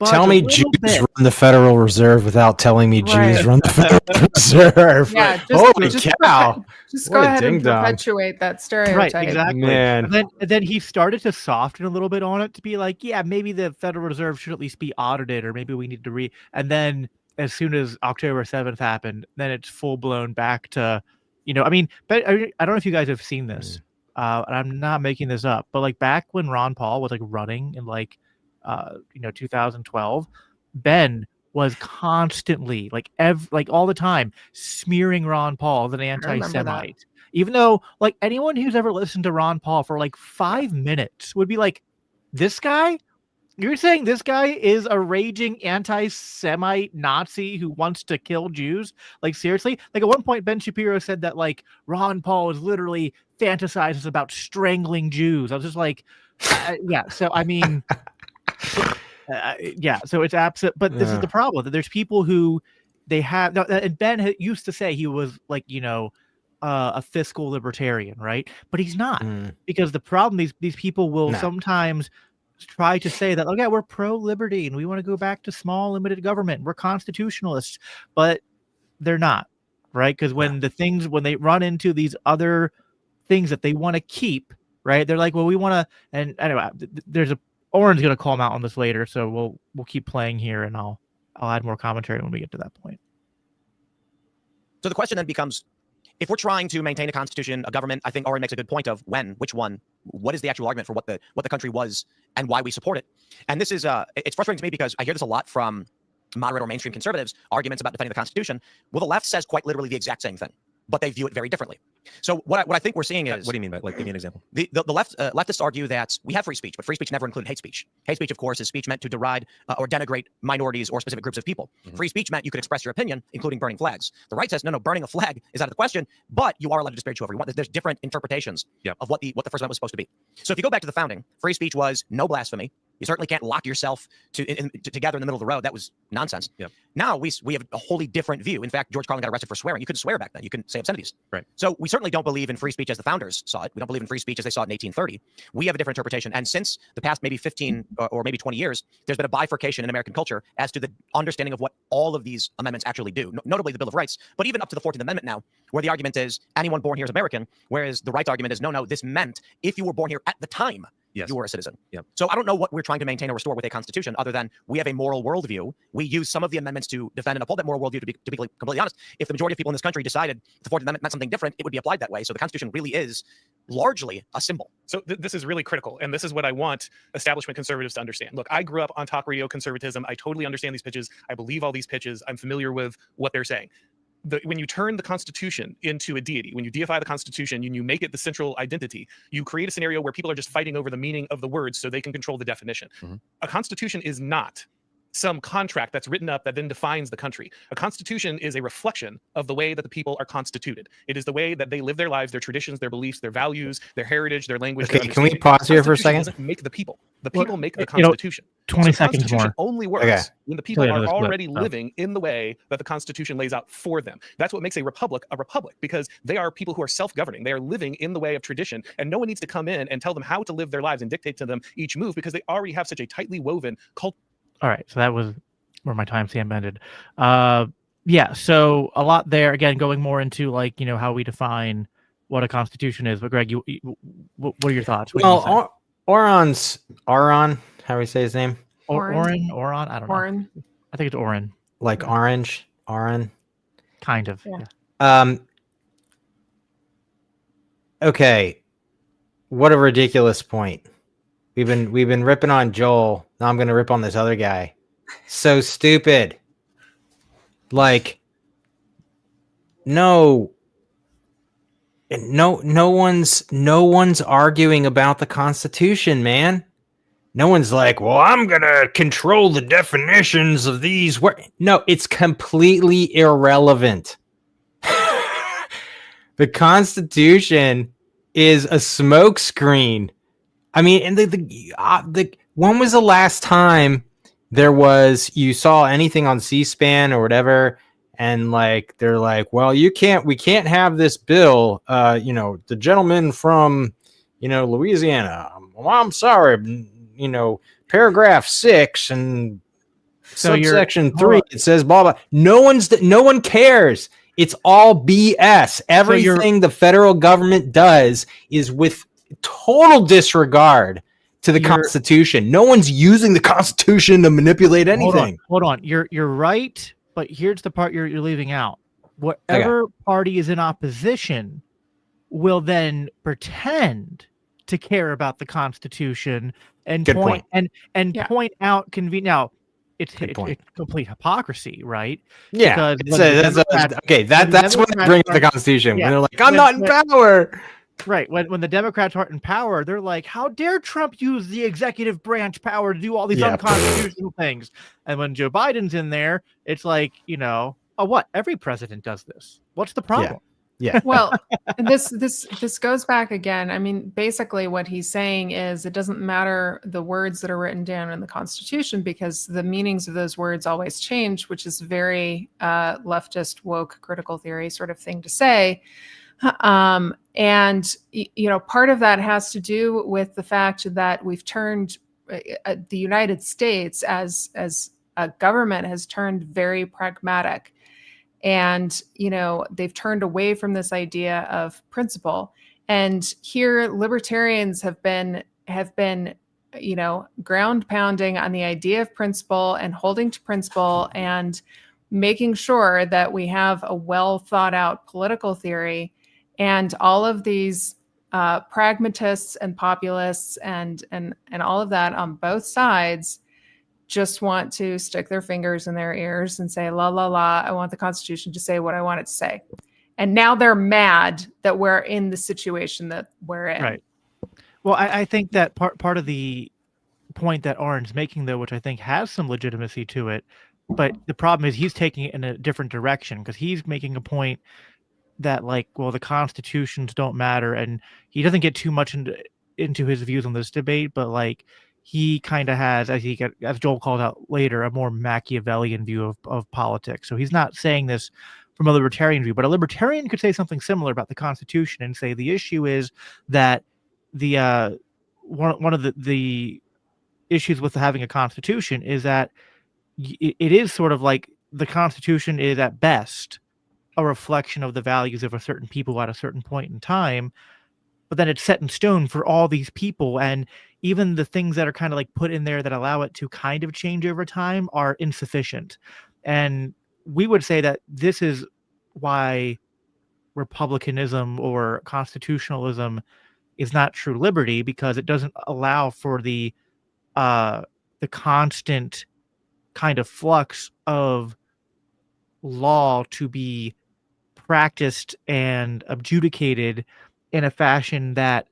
tell me Jews run the Federal Reserve withoand telling me Jews run the Federal Reserve. Yeah, holy cow! Just go ahead and perpetuate that stereotype. Right, exactly. Man. And then he started to soften a little bit on it to be like, yeah, maybe the Federal Reserve should at least be audited, or maybe we need to And then as soon as October 7th happened, then it's full blown back to, but I don't know if you guys have seen this, and I'm not making this up, but back when Ron Paul was running in 2012, Ben was constantly like all the time smearing Ron Paul as an remember that. anti-Semite. Even though like anyone who's ever listened to Ron Paul for like 5 minutes would be like, this guy? You're saying this guy is a raging anti-Semite Nazi who wants to kill Jews? Like, seriously? Like, at one point, Ben Shapiro said that, like, Ron Paul is literally fantasizes about strangling Jews. I was just like, yeah. So, I mean, yeah. So it's absent. But this is the problem. That there's people who they have. No, and Ben used to say he was, like, you know, a fiscal libertarian, right? But he's not. Because the problem, these people will sometimes try to say that, okay, we're pro-liberty and we want to go back to small limited government, we're constitutionalists, but they're not, right? Because when they run into these other things that they want to keep, right, they're like, well, we want to. And anyway, there's Auron's going to call him out on this later, so we'll keep playing here, and I'll add more commentary when we get to that point. So the question then becomes, if we're trying to maintain a constitution, a government, I think Auron makes a good point of when, which one, what is the actual argument for what the country was and why we support it. And this is it's frustrating to me because I hear this a lot from moderate or mainstream conservatives, arguments about defending the Constitution. Well, the left says quite literally the exact same thing, but they view it very differently. So what I think we're seeing is... What do you mean by, like, give me an example? The leftists argue that we have free speech, but free speech never included hate speech. Hate speech, of course, is speech meant to deride or denigrate minorities or specific groups of people. Free speech meant you could express your opinion, including burning flags. The right says, no, burning a flag is out of the question, but you are allowed to disparage whoever you want. There's different interpretations of what the First Amendment was supposed to be. So if you go back to the founding, free speech was no blasphemy. You certainly can't lock yourself together in the middle of the road. That was nonsense. Now we have a wholly different view. In fact, George Carlin got arrested for swearing. You couldn't swear back then. You couldn't say obscenities. Right. So we certainly don't believe in free speech as the founders saw it. We don't believe in free speech as they saw it in 1830. We have a different interpretation. And since the past maybe 15 or maybe 20 years, there's been a bifurcation in American culture as to the understanding of what all of these amendments actually do, notably the Bill of Rights, but even up to the 14th Amendment now, where the argument is anyone born here is American, whereas the right argument is no, this meant if you were born here at the time, you were a citizen. So I don't know what we're trying to maintain or restore with a constitution other than we have a moral worldview. We use some of the amendments to defend and uphold that moral worldview. To be completely honest, if the majority of people in this country decided the 14th Amendment meant something different, it would be applied that way. So the Constitution really is largely a symbol. So this is really critical. And this is what I want establishment conservatives to understand. Look, I grew up on talk radio conservatism. I totally understand these pitches. I believe all these pitches. I'm familiar with what they're saying. When you turn the Constitution into a deity, when you deify the Constitution and you make it the central identity, you create a scenario where people are just fighting over the meaning of the words so they can control the definition. A Constitution is not some contract that's written up that then defines the country. A constitution is a reflection of the way that the people are constituted. It is the way that they live their lives, their traditions, their beliefs, their values, their heritage, their language. Okay, can we pause here for a second? Doesn't make the people. The people make the Constitution. 20 so seconds the Constitution more. only works when the people are already clip. living in the way that the Constitution lays out for them. That's what makes a republic, because they are people who are self-governing. They are living in the way of tradition, and no one needs to come in and tell them how to live their lives and dictate to them each move because they already have such a tightly woven culture. All right, so that was where my timestamp ended. Yeah, so a lot there. Again, going more into like how we define what a constitution is. But Greg, what are your thoughts? Well, Auron, how do we say his name? Auron. I don't know. I think it's Auron. Like orange, Auron. Kind of. Yeah. Okay. What a ridiculous point. We've been ripping on Joel. Now I'm gonna rip on this other guy. So stupid. Like, no one's arguing about the Constitution, man. No one's like, well, I'm gonna control the definitions of these words. No, it's completely irrelevant. The Constitution is a smokescreen. I mean, and when was the last time you saw anything on C-SPAN or whatever, and like they're like, well, we can't have this bill. The gentleman from Louisiana. Well, I'm sorry. Paragraph 6 and subsection 3. It says blah blah. No one cares. It's all BS. Everything the federal government does is with total disregard to the Constitution. No one's using the Constitution to manipulate anything. Hold on. You're right, but here's the part you're leaving out. Whatever party is in opposition will then pretend to care about the Constitution and point out convene. Now, it's Good point. complete hypocrisy, right? Yeah. Because It's when the that's Democrats- okay. when the That's when they Democrats bring up the aren't- Constitution. yeah, When they're like, I'm when- not in when- power. Right. When the Democrats aren't in power, they're like, how dare Trump use the executive branch power to do all these Yeah. unconstitutional things? And when Joe Biden's in there, it's like, oh, what? Every president does this. What's the problem? Yeah. Well, this goes back again. I mean, basically what he's saying is it doesn't matter the words that are written down in the Constitution because the meanings of those words always change, which is very leftist woke critical theory sort of thing to say. And part of that has to do with the fact that we've turned the United States as a government has turned very pragmatic. And, they've turned away from this idea of principle. And here libertarians have been, ground pounding on the idea of principle and holding to principle and making sure that we have a well thought out political theory. And all of these pragmatists and populists and all of that on both sides just want to stick their fingers in their ears and say, la, la, la, I want the Constitution to say what I want it to say. And now they're mad that we're in the situation that we're in. Right. Well, I think that part of the point that Auron's making, though, which I think has some legitimacy to it, but the problem is he's taking it in a different direction because he's making a point that, like, well, the constitutions don't matter. And he doesn't get too much into his views on this debate, but, like, he kind of has, as Joel called out later, a more Machiavellian view of politics. So he's not saying this from a libertarian view, but a libertarian could say something similar about the Constitution and say the issue is that the one of the issues with having a Constitution is that it is sort of like the Constitution is at best a reflection of the values of a certain people at a certain point in time, but then it's set in stone for all these people, and even the things that are kind of like put in there that allow it to kind of change over time are insufficient. And we would say that this is why republicanism or constitutionalism is not true liberty, because it doesn't allow for the constant kind of flux of law to be practiced and adjudicated in a fashion that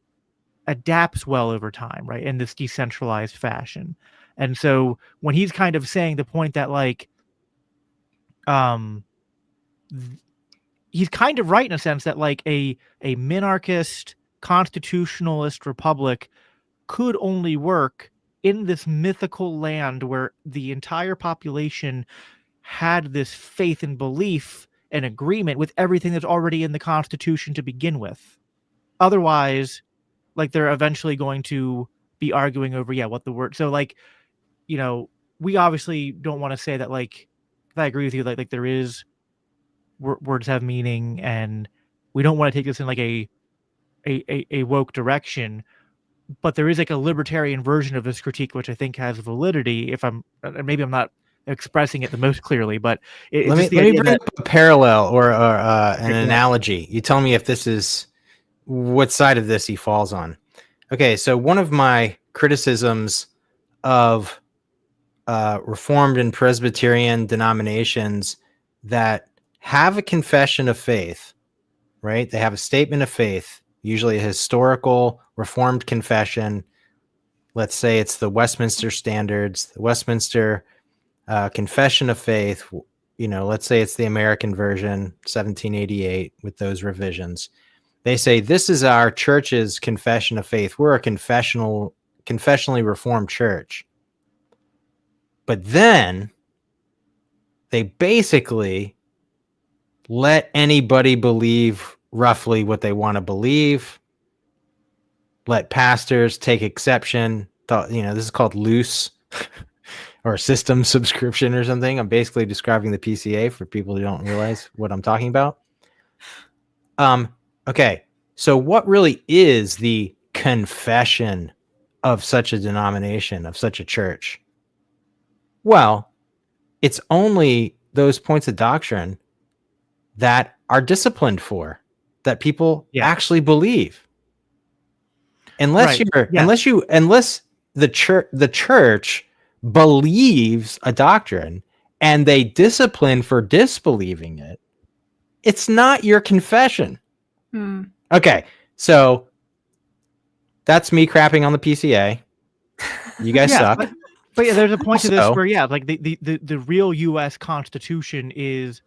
adapts well over time, right? In this decentralized fashion. And so when he's kind of saying the point that, like, he's kind of right in a sense that, like, a minarchist constitutionalist republic could only work in this mythical land where the entire population had this faith and belief and agreement with everything that's already in the Constitution to begin with. Otherwise, like, they're eventually going to be arguing over, what the word. So, like, we obviously don't want to say that, like, I agree with you, like there is words have meaning, and we don't want to take this in like a woke direction, but there is like a libertarian version of this critique, which I think has validity. Maybe I'm not expressing it the most clearly, but Let me bring up a parallel or an analogy. You tell me if this is what side of this he falls on. Okay, so one of my criticisms of Reformed and Presbyterian denominations that have a confession of faith, right? They have a statement of faith, usually a historical Reformed confession. Let's say it's the Westminster Standards, the Westminster Confession of Faith. Let's say it's the American version, 1788, with those revisions. They say, this is our church's confession of faith. We're a confessionally Reformed church. But then they basically let anybody believe roughly what they want to believe. Let pastors take exception. This is called loose or system subscription or something. I'm basically describing the PCA for people who don't realize what I'm talking about. Okay, so what really is the confession of such a denomination, of such a church? Well, it's only those points of doctrine that are disciplined for, that people actually believe. Unless the church believes a doctrine and they discipline for disbelieving it, it's not your confession. Okay, so that's me crapping on the PCA. You guys suck. But yeah, there's a point to this Also- where like the real U.S. Constitution is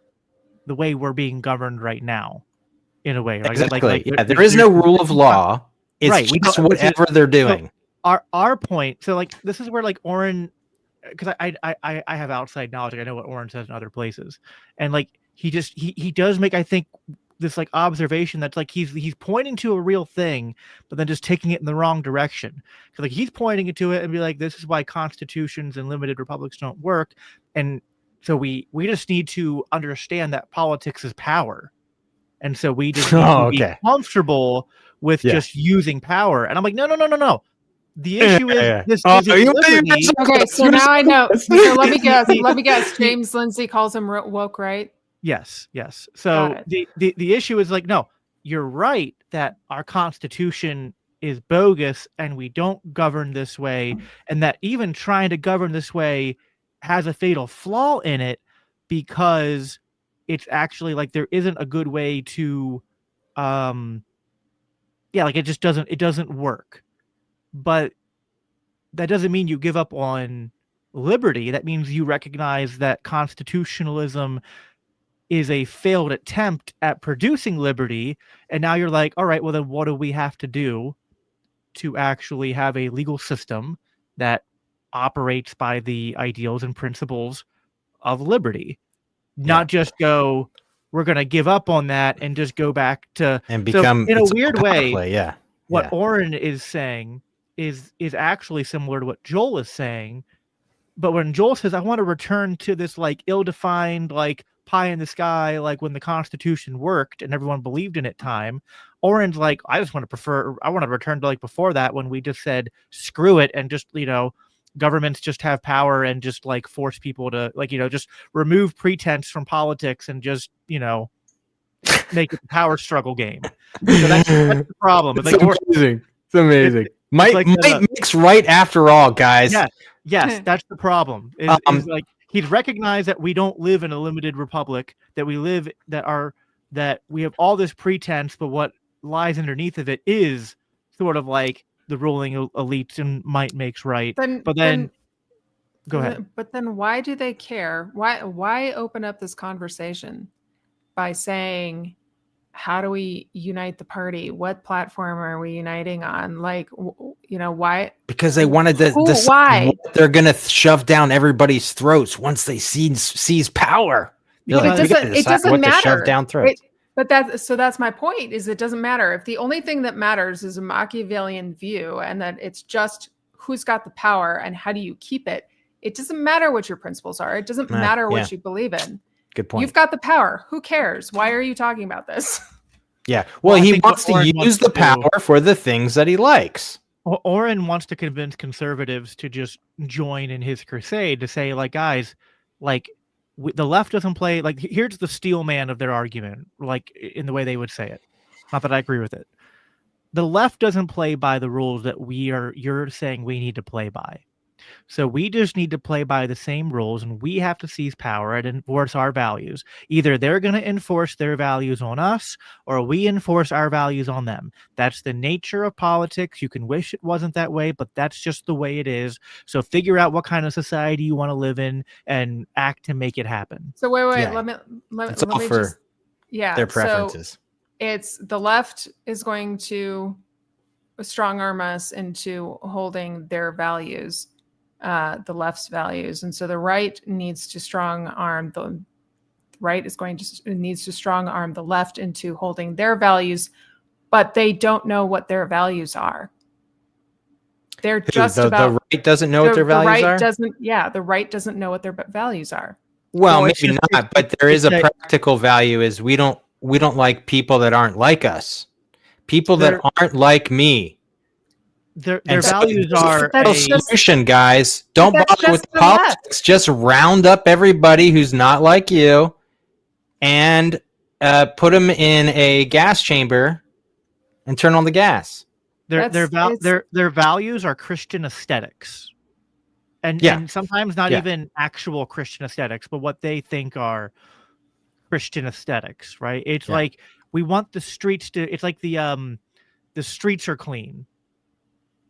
the way we're being governed right now, in a way. Right? Exactly. Yeah, there is no rule of law. It's Right, we just don't- whatever they're doing. Our point. So like this is where like Auron, because I have outside knowledge. Like, I know what Auron says in other places, and like he does make, I think, this like observation that's like he's pointing to a real thing, but then just taking it in the wrong direction. So like he's pointing to it and be like, this is why constitutions and limited republics don't work. And so we just need to understand that politics is power. And so we just need to be comfortable with just using power. And I'm like, no. The issue is this isn't liberty. Okay, so now I know. So let me guess. James Lindsay calls him woke, right? Yes. So the issue is like, no, you're right that our Constitution is bogus and we don't govern this way, and that even trying to govern this way has a fatal flaw in it, because it's actually like there isn't a good way to like it doesn't work. But that doesn't mean you give up on liberty. That means you recognize that constitutionalism is a failed attempt at producing liberty, and now you're like, all right, well then what do we have to do to actually have a legal system that operates by the ideals and principles of liberty? Not just go, we're going to give up on that and just go back to and become in a weird way. What Auron is saying is actually similar to what Joel is saying. But when Joel says, I want to return to this like ill-defined, like pie in the sky, like when the Constitution worked and everyone believed in it time, Auron's like, I want to return to like before that, when we just said, screw it, and just, governments just have power and just like force people to like, just remove pretense from politics and just, make it a power struggle game. So that's the problem. It's amazing. It's amazing. Might mix right after all, guys. Yes, that's the problem. Is like he's recognized that we don't live in a limited republic, that we live that we have all this pretense, but what lies underneath of it is sort of like the ruling elites and might makes right. Go ahead. But then why do they care? Why open up this conversation by saying, how do we unite the party? What platform are we uniting on? Like, why? Because they wanted to decide what they're going to shove down everybody's throats once they seize power. It doesn't matter. Shove down throats. But that's my point, is it doesn't matter. If the only thing that matters is a Machiavellian view, and that it's just who's got the power and how do you keep it, it doesn't matter what your principles are. It doesn't matter what you believe in. Good point. You've got the power. Who cares? Why are you talking about this? Yeah. Well, he wants to use the power for the things that he likes. Auron wants to convince conservatives to just join in his crusade to say, like, guys, like, the left doesn't play, like, here's the steel man of their argument, like, in the way they would say it. Not that I agree with it. The left doesn't play by the rules that you're saying we need to play by. So we just need to play by the same rules, and we have to seize power and enforce our values. Either they're going to enforce their values on us, or we enforce our values on them. That's the nature of politics. You can wish it wasn't that way, but that's just the way it is. So figure out what kind of society you want to live in and act to make it happen. So wait, Yeah. let me for just, their preferences. So it's the left is going to strong arm us into holding their values. The left's values, and so the right needs to strong arm the left into holding their values, but they don't know what their values are. They're the right doesn't know what their values are. The right doesn't know what their values are. Well, maybe not, but there is a practical value. Is we don't like people that aren't like us, people that aren't like me. Their values are a solution, guys. Don't bother with the politics. Just round up everybody who's not like you and put them in a gas chamber and turn on the gas. Their values are Christian aesthetics. and sometimes not Yeah. even actual Christian aesthetics, but what they think are Christian aesthetics, right? It's Yeah. like we want the streets to. It's like the streets are clean,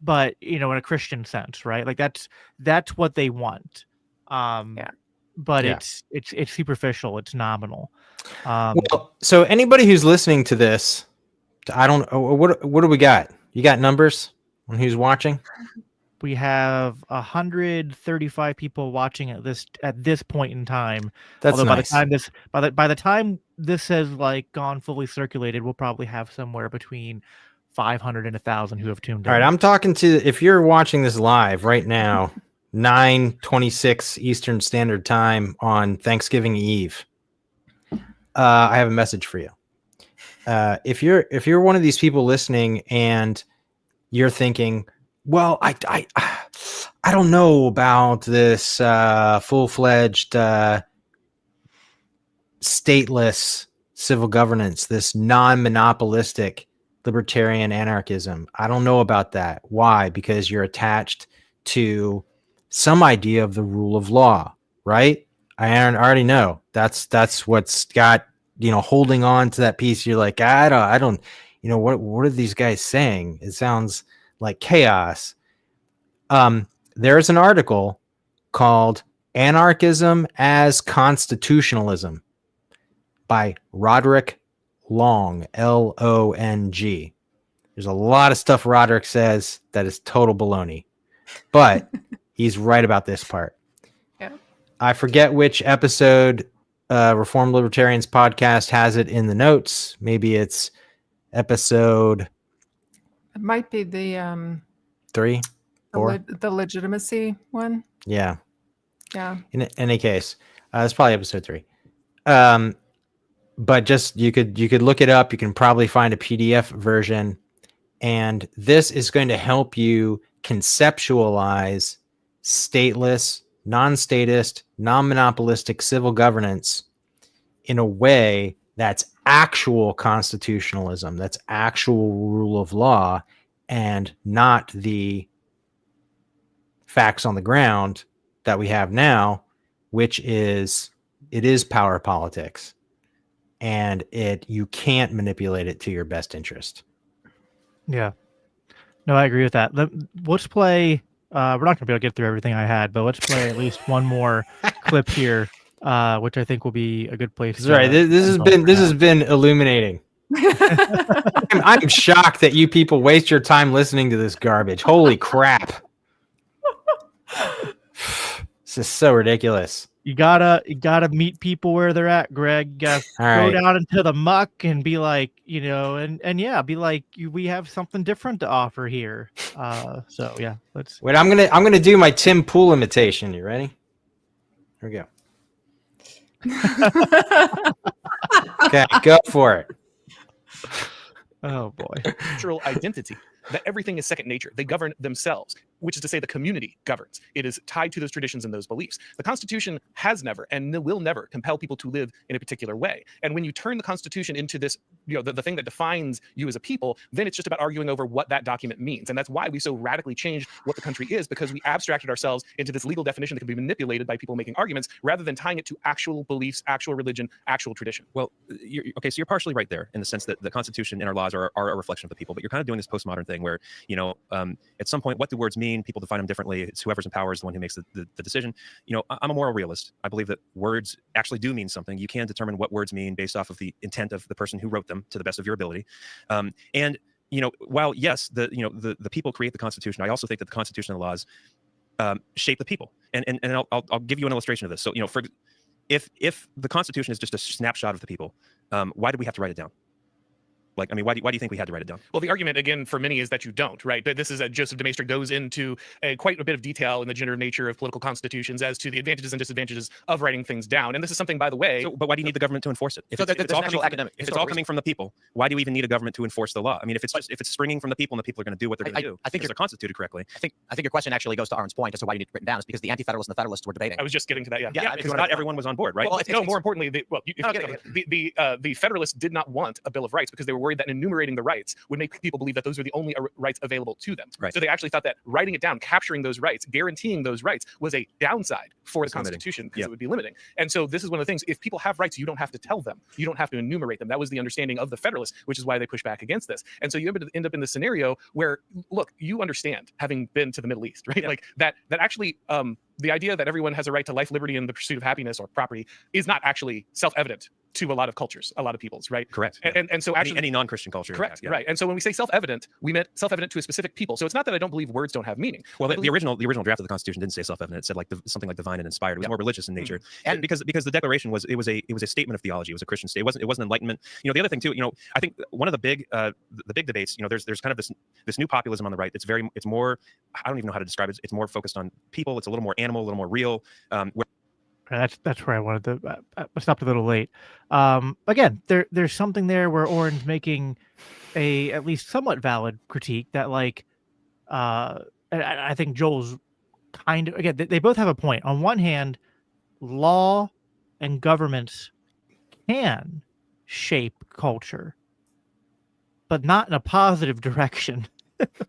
but in a Christian sense, right? Like that's what they want. But Yeah. it's superficial. It's nominal. Well, so anybody who's listening to this, I don't. What do we got? You got numbers on who's watching? We have 135 people watching at this point in time. That's Although nice. by the time this has like gone fully circulated, we'll probably have somewhere between 500 and 1,000 who have tuned in. All right, I'm talking to, if you're watching this live right now, 9:26 Eastern Standard Time on Thanksgiving Eve. I have a message for you. If you're one of these people listening and you're thinking, well, I don't know about this full-fledged stateless civil governance, this non-monopolistic libertarian anarchism. I don't know about that. Why? Because you're attached to some idea of the rule of law, right? I already know that's what's got, holding on to that piece. You're like, I don't, what are these guys saying? It sounds like chaos. There's an article called Anarchism as Constitutionalism by Roderick Long, Long. There's a lot of stuff Roderick says that is total baloney, but he's right about this part. Yeah. I forget which episode Reformed Libertarians podcast has it in the notes. Maybe it's episode... It might be the 3, 4. the legitimacy one. Yeah. Yeah. In any case, it's probably episode 3. But just you could look it up. You can probably find a PDF version, and this is going to help you conceptualize stateless, non-statist, non-monopolistic civil governance in a way that's actual constitutionalism, that's actual rule of law, and not the facts on the ground that we have now, which is power politics. And you can't manipulate it to your best interest. Yeah. No, I agree with that. Let's play. We're not going to be able to get through everything I had, but let's play at least one more clip here, which I think will be a good place. That's right. This has been illuminating. I'm shocked that you people waste your time listening to this garbage. Holy crap! This is so ridiculous. You gotta meet people where they're at, Greg. You gotta go down into the muck and be like, be like, we have something different to offer here. So yeah, let's wait. I'm gonna do my Tim Pool imitation. You ready? Here we go. Okay, go for it. Oh boy. Cultural identity, that everything is second nature. They govern themselves, which is to say the community governs. It is tied to those traditions and those beliefs. The Constitution has never and will never compel people to live in a particular way. And when you turn the Constitution into this, the thing that defines you as a people, then it's just about arguing over what that document means. And that's why we so radically changed what the country is, because we abstracted ourselves into this legal definition that can be manipulated by people making arguments rather than tying it to actual beliefs, actual religion, actual tradition. Well, so you're partially right there in the sense that the Constitution and our laws are a reflection of the people, but you're kind of doing this postmodern thing where, at some point, what do words mean? People define them differently. It's whoever's in power is the one who makes the decision. I'm a moral realist. I believe that words actually do mean something. You can determine what words mean based off of the intent of the person who wrote them to the best of your ability. While yes, the people create the Constitution, I also think that the Constitution and the laws shape the people. And I'll give you an illustration of this. So, if the Constitution is just a snapshot of the people, why do we have to write it down? Why do you think we had to write it down? Well, the argument, again, for many is that you don't, right? But this is Joseph de Maistre goes into quite a bit of detail in the generative nature of political constitutions as to the advantages and disadvantages of writing things down. And this is something, by the way... but why do you need the government to enforce it? If it's all coming from the people, why do you even need a government to enforce the law? I mean, if it's springing from the people and the people are going to do what they're going to do, I think they're constituted correctly. I think your question actually goes to Auron's point as to why you need it written down is because the anti-federalists and the federalists were debating. I was just getting to that, yeah. Because not everyone was on board, right? Well, more importantly, the Federalists did not want a Bill of Rights because they were worried worried that enumerating the rights would make people believe that those were the only rights available to them. Right. So they actually thought that writing it down, capturing those rights, guaranteeing those rights was a downside for the It's limiting. Constitution because Yep. it would be limiting. And so this is one of the things, if people have rights, you don't have to tell them. You don't have to enumerate them. That was the understanding of the Federalists, which is why they push back against this. And so you end up in the scenario where, look, you understand, having been to the Middle East, right? Yeah. Like that actually, the idea that everyone has a right to life, liberty, and the pursuit of happiness or property is not actually self-evident to a lot of cultures, a lot of peoples, right? Correct. Yeah. And so actually, any non-Christian culture. correct, yeah. right? And so when we say self-evident, we meant self-evident to a specific people. So it's not that I don't believe words don't have meaning. Well, I the believe- original draft of the Constitution didn't say self-evident. It said like something like divine and inspired. It was Yeah. more religious in nature, And- and because the Declaration was a statement of theology. It was a Christian state. It wasn't Enlightenment. You know, the other thing too. You know, I think one of the big debates. You know, there's kind of this new populism on the right. It's more. I don't even know how to describe it. It's more focused on people. It's a little more animal, a little more real. That's where I wanted to. I stopped a little late. Again, there's something there where Auron's making a at least somewhat valid critique that like, and I think Joel's kind of again they both have a point. On one hand, law and governments can shape culture, but not in a positive direction,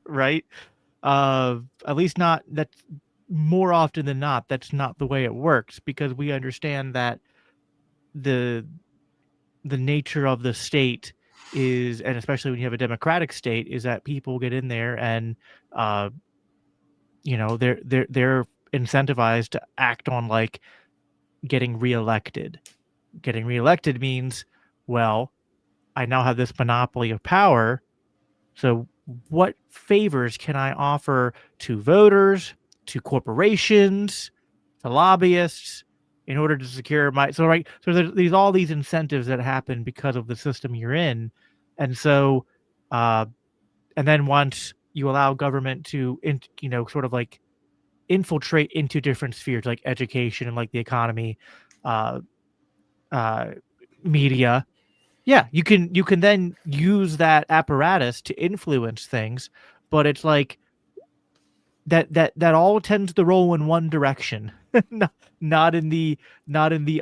right? At least not that. More often than not, that's not the way it works, because we understand that the nature of the state is, and especially when you have a democratic state, is that people get in there and you know, they're incentivized to act on like getting reelected. Getting reelected means, well, I now have this monopoly of power, so what favors can I offer to voters, to corporations, to lobbyists, in order to secure my so there's all these incentives that happen because of the system you're in. And so and then once you allow government to sort of like infiltrate into different spheres like education and like the economy, media, yeah, you can then use that apparatus to influence things, but it's like that all tends to roll in one direction, not in the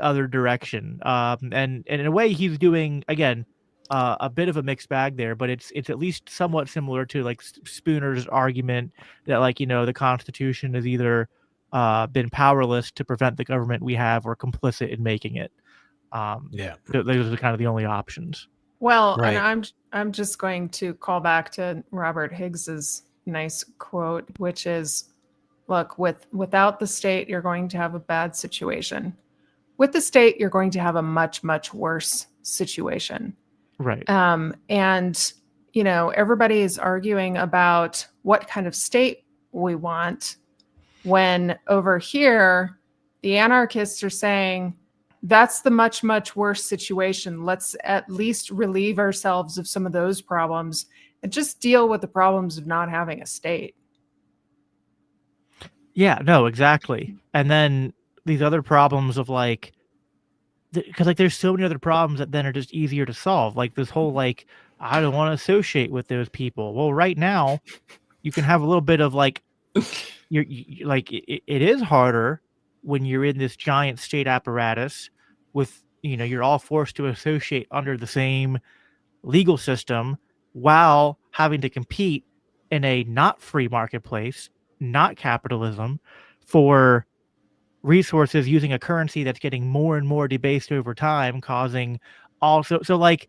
other direction. And in a way, he's doing again a bit of a mixed bag there, but it's at least somewhat similar to like Spooner's argument that like the Constitution has either been powerless to prevent the government we have or complicit in making it. Those are kind of the only options. Well, Right. and I'm just going to call back to Robert Higgs's nice quote, which is, look, without the state, you're going to have a bad situation. With the state, you're going to have a much, much worse situation. Right. And everybody is arguing about what kind of state we want, when over here, the anarchists are saying, that's the much, much worse situation. Let's at least relieve ourselves of some of those problems and just deal with the problems of not having a state. Yeah, no, exactly. And then these other problems of like, because like there's so many other problems that then are just easier to solve. Like this whole like, I don't want to associate with those people. Well, right now, you can have a little bit of like, you like it is harder when you're in this giant state apparatus with you're all forced to associate under the same legal system while having to compete in a not free marketplace, not capitalism, for resources using a currency that's getting more and more debased over time, causing also so like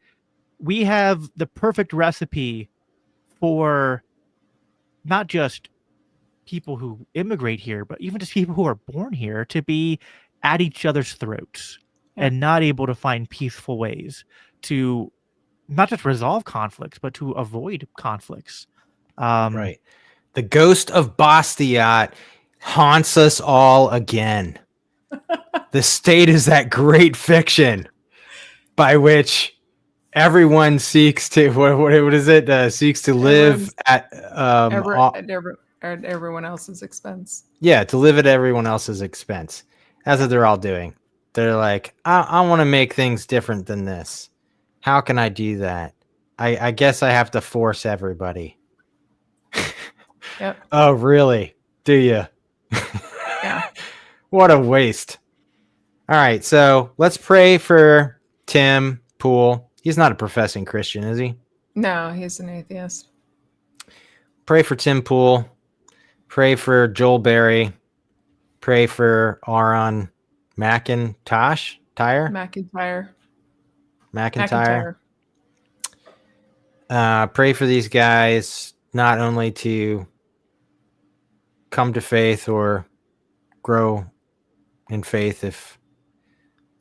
we have the perfect recipe for not just people who immigrate here, but even just people who are born here to be at each other's throats and not able to find peaceful ways to not just resolve conflicts, but to avoid conflicts. Right. The ghost of Bastiat haunts us all again. The state is that great fiction by which everyone seeks to what is it? Seeks to live at at everyone else's expense. Yeah, to live at everyone else's expense. That's what they're all doing. They're like, I want to make things different than this. How can I do that? I guess I have to force everybody. Yep. Oh, really? Do you? Yeah. What a waste. All right, so let's pray for Tim Poole. He's not a professing Christian, is he? No, he's an atheist. Pray for Tim Pool. Pray for Joel Berry. Pray for Auron MacIntyre. MacIntyre. MacIntyre. Pray for these guys not only to come to faith or grow in faith if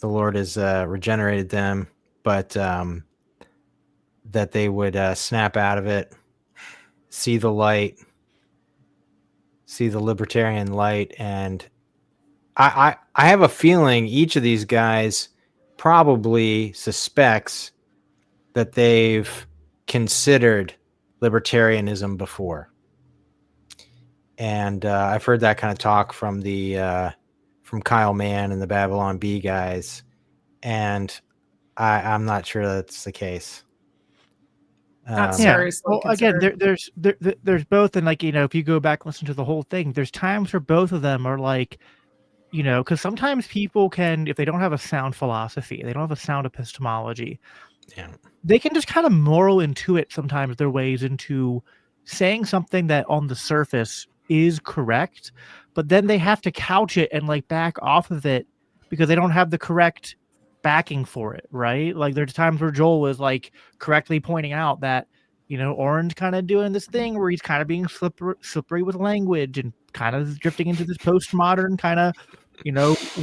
the Lord has regenerated them, but that they would snap out of it, see the light, see the libertarian light. And I have a feeling each of these guys probably suspects that they've considered libertarianism before. And I've heard that kind of talk from from Kyle Mann and the Babylon Bee guys, and I'm not sure that's the case. That's Yeah. seriously Well, again, considered. there's both, and like, if you go back and listen to the whole thing, there's times where both of them are like, because sometimes people can, if they don't have a sound philosophy, they don't have a sound epistemology, Yeah. they can just kind of moral intuit sometimes their ways into saying something that on the surface is correct, but then they have to couch it and like back off of it because they don't have the correct backing for it, right? Like there's times where Joel is like correctly pointing out that, Auron's kind of doing this thing where he's kind of being slippery with language and kind of drifting into this postmodern kind of,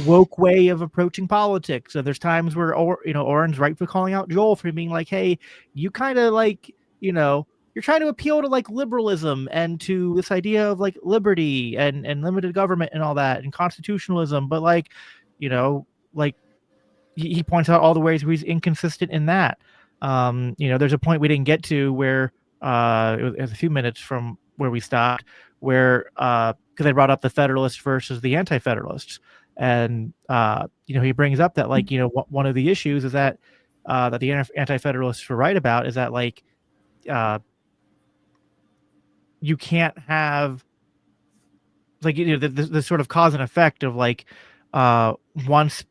woke way of approaching politics. So there's times where, Auron's right for calling out Joel for being like, hey, you kind of like, you're trying to appeal to like liberalism and to this idea of like liberty and limited government and all that and constitutionalism. But like, he points out all the ways where he's inconsistent in that. There's a point we didn't get to where it was a few minutes from where we stopped, where because I brought up the Federalists versus the Anti-Federalists, and he brings up that like one of the issues is that that the Anti-Federalists were right about is that like you can't have like the sort of cause and effect of like once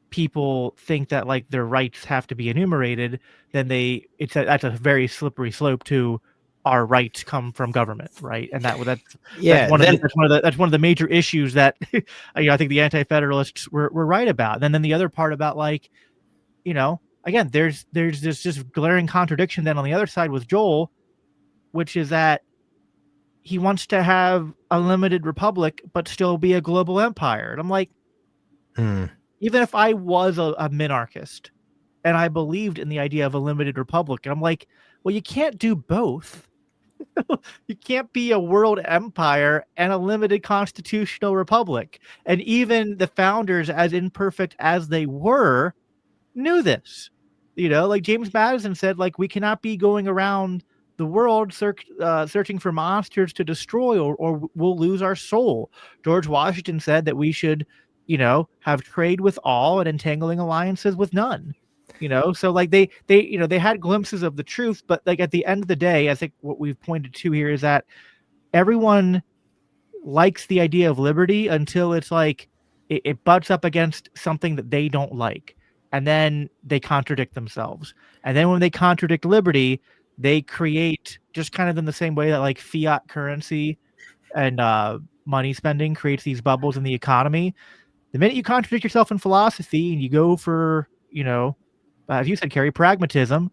people think that like their rights have to be enumerated, then that's a very slippery slope to our rights come from government, right? And that's one of the major issues that I think the Anti-Federalists were right about. And then the other part about like, again, there's this just glaring contradiction then on the other side with Joel, which is that he wants to have a limited republic but still be a global empire. And I'm like, even if I was a minarchist and I believed in the idea of a limited republic, and I'm like, well, you can't do both. You can't be a world empire and a limited constitutional republic. And even the founders, as imperfect as they were, knew this. Like James Madison said, like, we cannot be going around the world searching for monsters to destroy or we'll lose our soul. George Washington said that we should have trade with all and entangling alliances with none. So like they had glimpses of the truth, but like at the end of the day, I think what we've pointed to here is that everyone likes the idea of liberty until it's like it butts up against something that they don't like, and then they contradict themselves. And then when they contradict liberty, they create, just kind of in the same way that like fiat currency and money spending creates these bubbles in the economy. The minute you contradict yourself in philosophy and you go for, as you said, Kerry, pragmatism,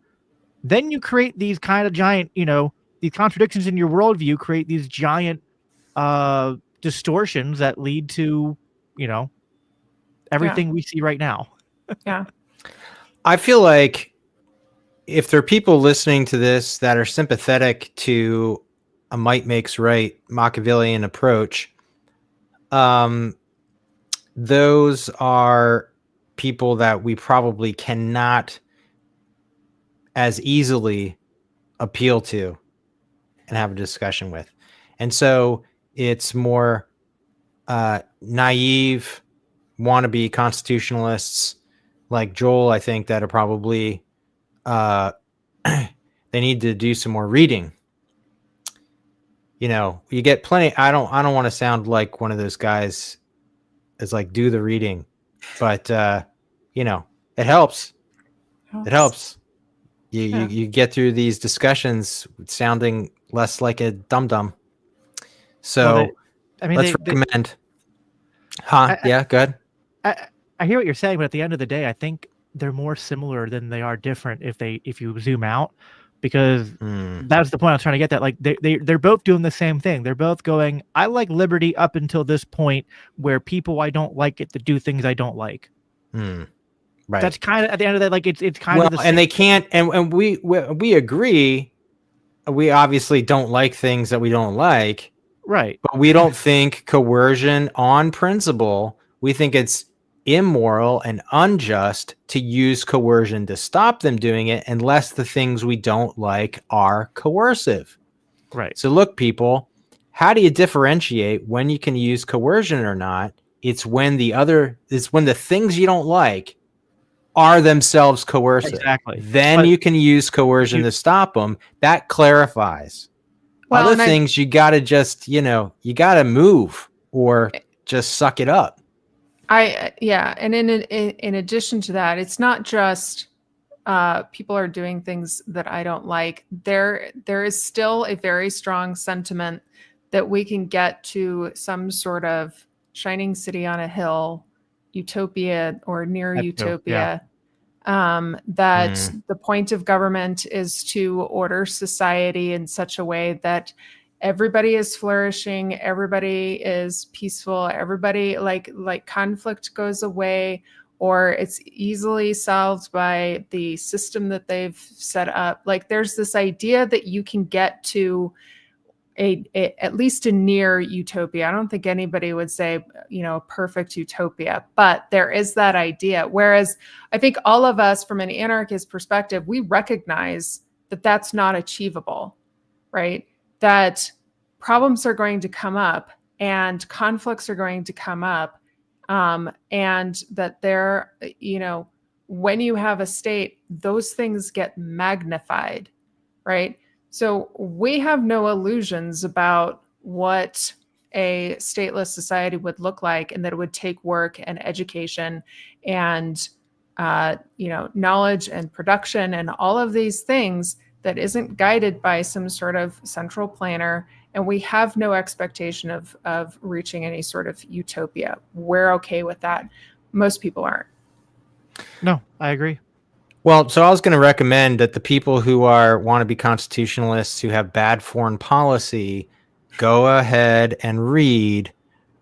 then you create these kind of giant, these contradictions in your worldview create these giant distortions that lead to, everything we see right now. Yeah. I feel like if there are people listening to this that are sympathetic to a might makes right Machiavellian approach, those are people that we probably cannot as easily appeal to and have a discussion with. And so it's more naive, wannabe constitutionalists like Joel, I think, that are probably they need to do some more reading. You get plenty. I don't want to sound like one of those guys is like, do the reading, but it helps. It helps. You get through these discussions sounding less like a dum-dum. So let's recommend. Yeah, good. I hear what you're saying, but at the end of the day, I think they're more similar than they are different if you zoom out, because that's the point I was trying to get. That like they're both doing the same thing. They're both going, I like liberty up until this point where people I don't like get to do things I don't like. Right. That's kind of at the end of that. Like it's kind of the same. And they can't. And we agree. We obviously don't like things that we don't like. Right. But we don't think coercion on principle. We think it's immoral and unjust to use coercion to stop them doing it unless the things we don't like are coercive. Right. So look, people, how do you differentiate when you can use coercion or not? It's when the things you don't like are themselves coercive. Exactly. Then you can use coercion to stop them. That clarifies. Other things you got to just, you got to move or just suck it up. And in addition to that, it's not just people are doing things that I don't like. There is still a very strong sentiment that we can get to some sort of shining city on a hill, utopia or near utopia. That the point of government is to order society in such a way that everybody is flourishing, everybody is peaceful, everybody like conflict goes away, or it's easily solved by the system that they've set up. Like there's this idea that you can get to at least a near utopia. I don't think anybody would say, a perfect utopia, but there is that idea. Whereas I think all of us from an anarchist perspective, we recognize that that's not achievable, right? That problems are going to come up and conflicts are going to come up. And that there, when you have a state, those things get magnified, right? So we have no illusions about what a stateless society would look like, and that it would take work and education and, knowledge and production and all of these things that isn't guided by some sort of central planner. And we have no expectation of reaching any sort of utopia. We're okay with that. Most people aren't. No, I agree. Well, so I was going to recommend that the people who want to be constitutionalists, who have bad foreign policy, go ahead and read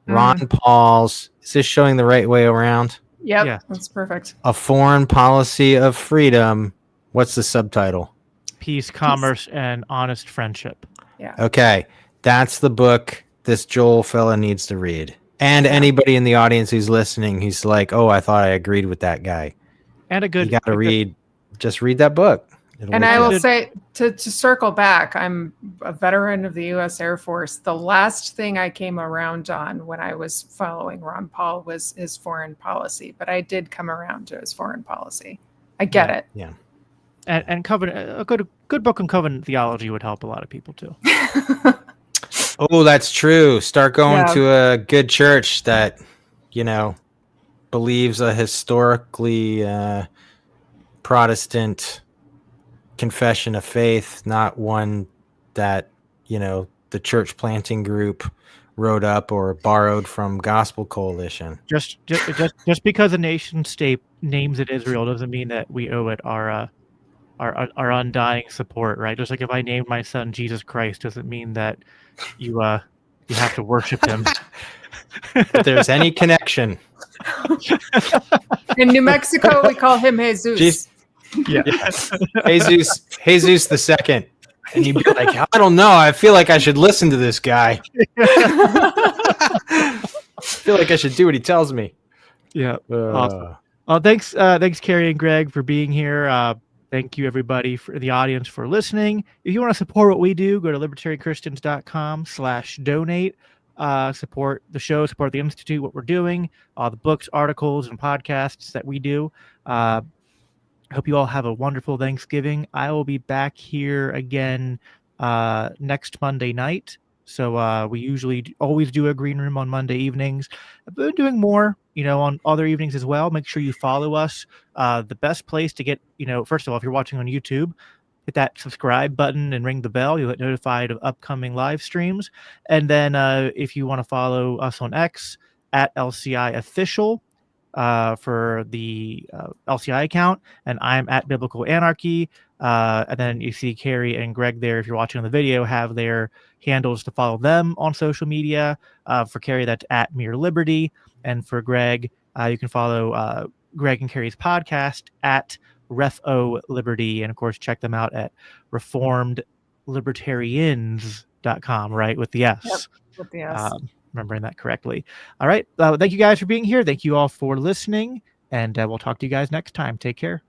Ron Paul's. Is this showing the right way around? Yep, yeah, that's perfect. A Foreign Policy of Freedom. What's the subtitle? Peace, Commerce, and Honest Friendship. Yeah. Okay, that's the book this Joel fella needs to read. And anybody in the audience who's listening, who's like, "Oh, I thought I agreed with that guy." And you got to read. Just read that book. And I will say, to circle back, I'm a veteran of the U.S. Air Force. The last thing I came around on when I was following Ron Paul was his foreign policy, but I did come around to his foreign policy. I get it. Yeah. And covenant, a good book on covenant theology would help a lot of people too. Oh, that's true. Start going to a good church that, believes a historically Protestant confession of faith, not one that, the church planting group wrote up or borrowed from Gospel Coalition. Just because a nation state names it Israel doesn't mean that we owe it our undying support, right? Just like if I named my son Jesus Christ doesn't mean that you have to worship him. If there's any connection. In New Mexico, we call him Jesus. Yeah. Jesus the second. And you'd be like, I don't know. I feel like I should listen to this guy. I feel like I should do what he tells me. Yeah. Awesome. Thanks, Kerry and Greg, for being here. Thank you, everybody, for the audience for listening. If you want to support what we do, go to libertarianchristians.com/donate. Support the show, support the Institute, what we're doing, all the books, articles, and podcasts that we do. I hope you all have a wonderful Thanksgiving. I will be back here again next Monday night. So we usually always do a green room on Monday evenings. I've been doing more on other evenings as well. Make sure you follow us. The best place to get, first of all, if you're watching on YouTube, hit that subscribe button and ring the bell. You'll get notified of upcoming live streams. And then if you want to follow us on X at LCI Official for the LCI account, and I'm at Biblical Anarchy. And then you see Kerry and Greg there, if you're watching on the video, have their handles to follow them on social media. For Kerry, that's at Mere Liberty. And for Greg, you can follow Greg and Kerry's podcast at Refo Liberty, and of course check them out at reformedlibertarians.com, right, with the S. Yep, with the S. Remembering that correctly. All right, thank you guys for being here. Thank you all for listening, and we'll talk to you guys next time. Take care.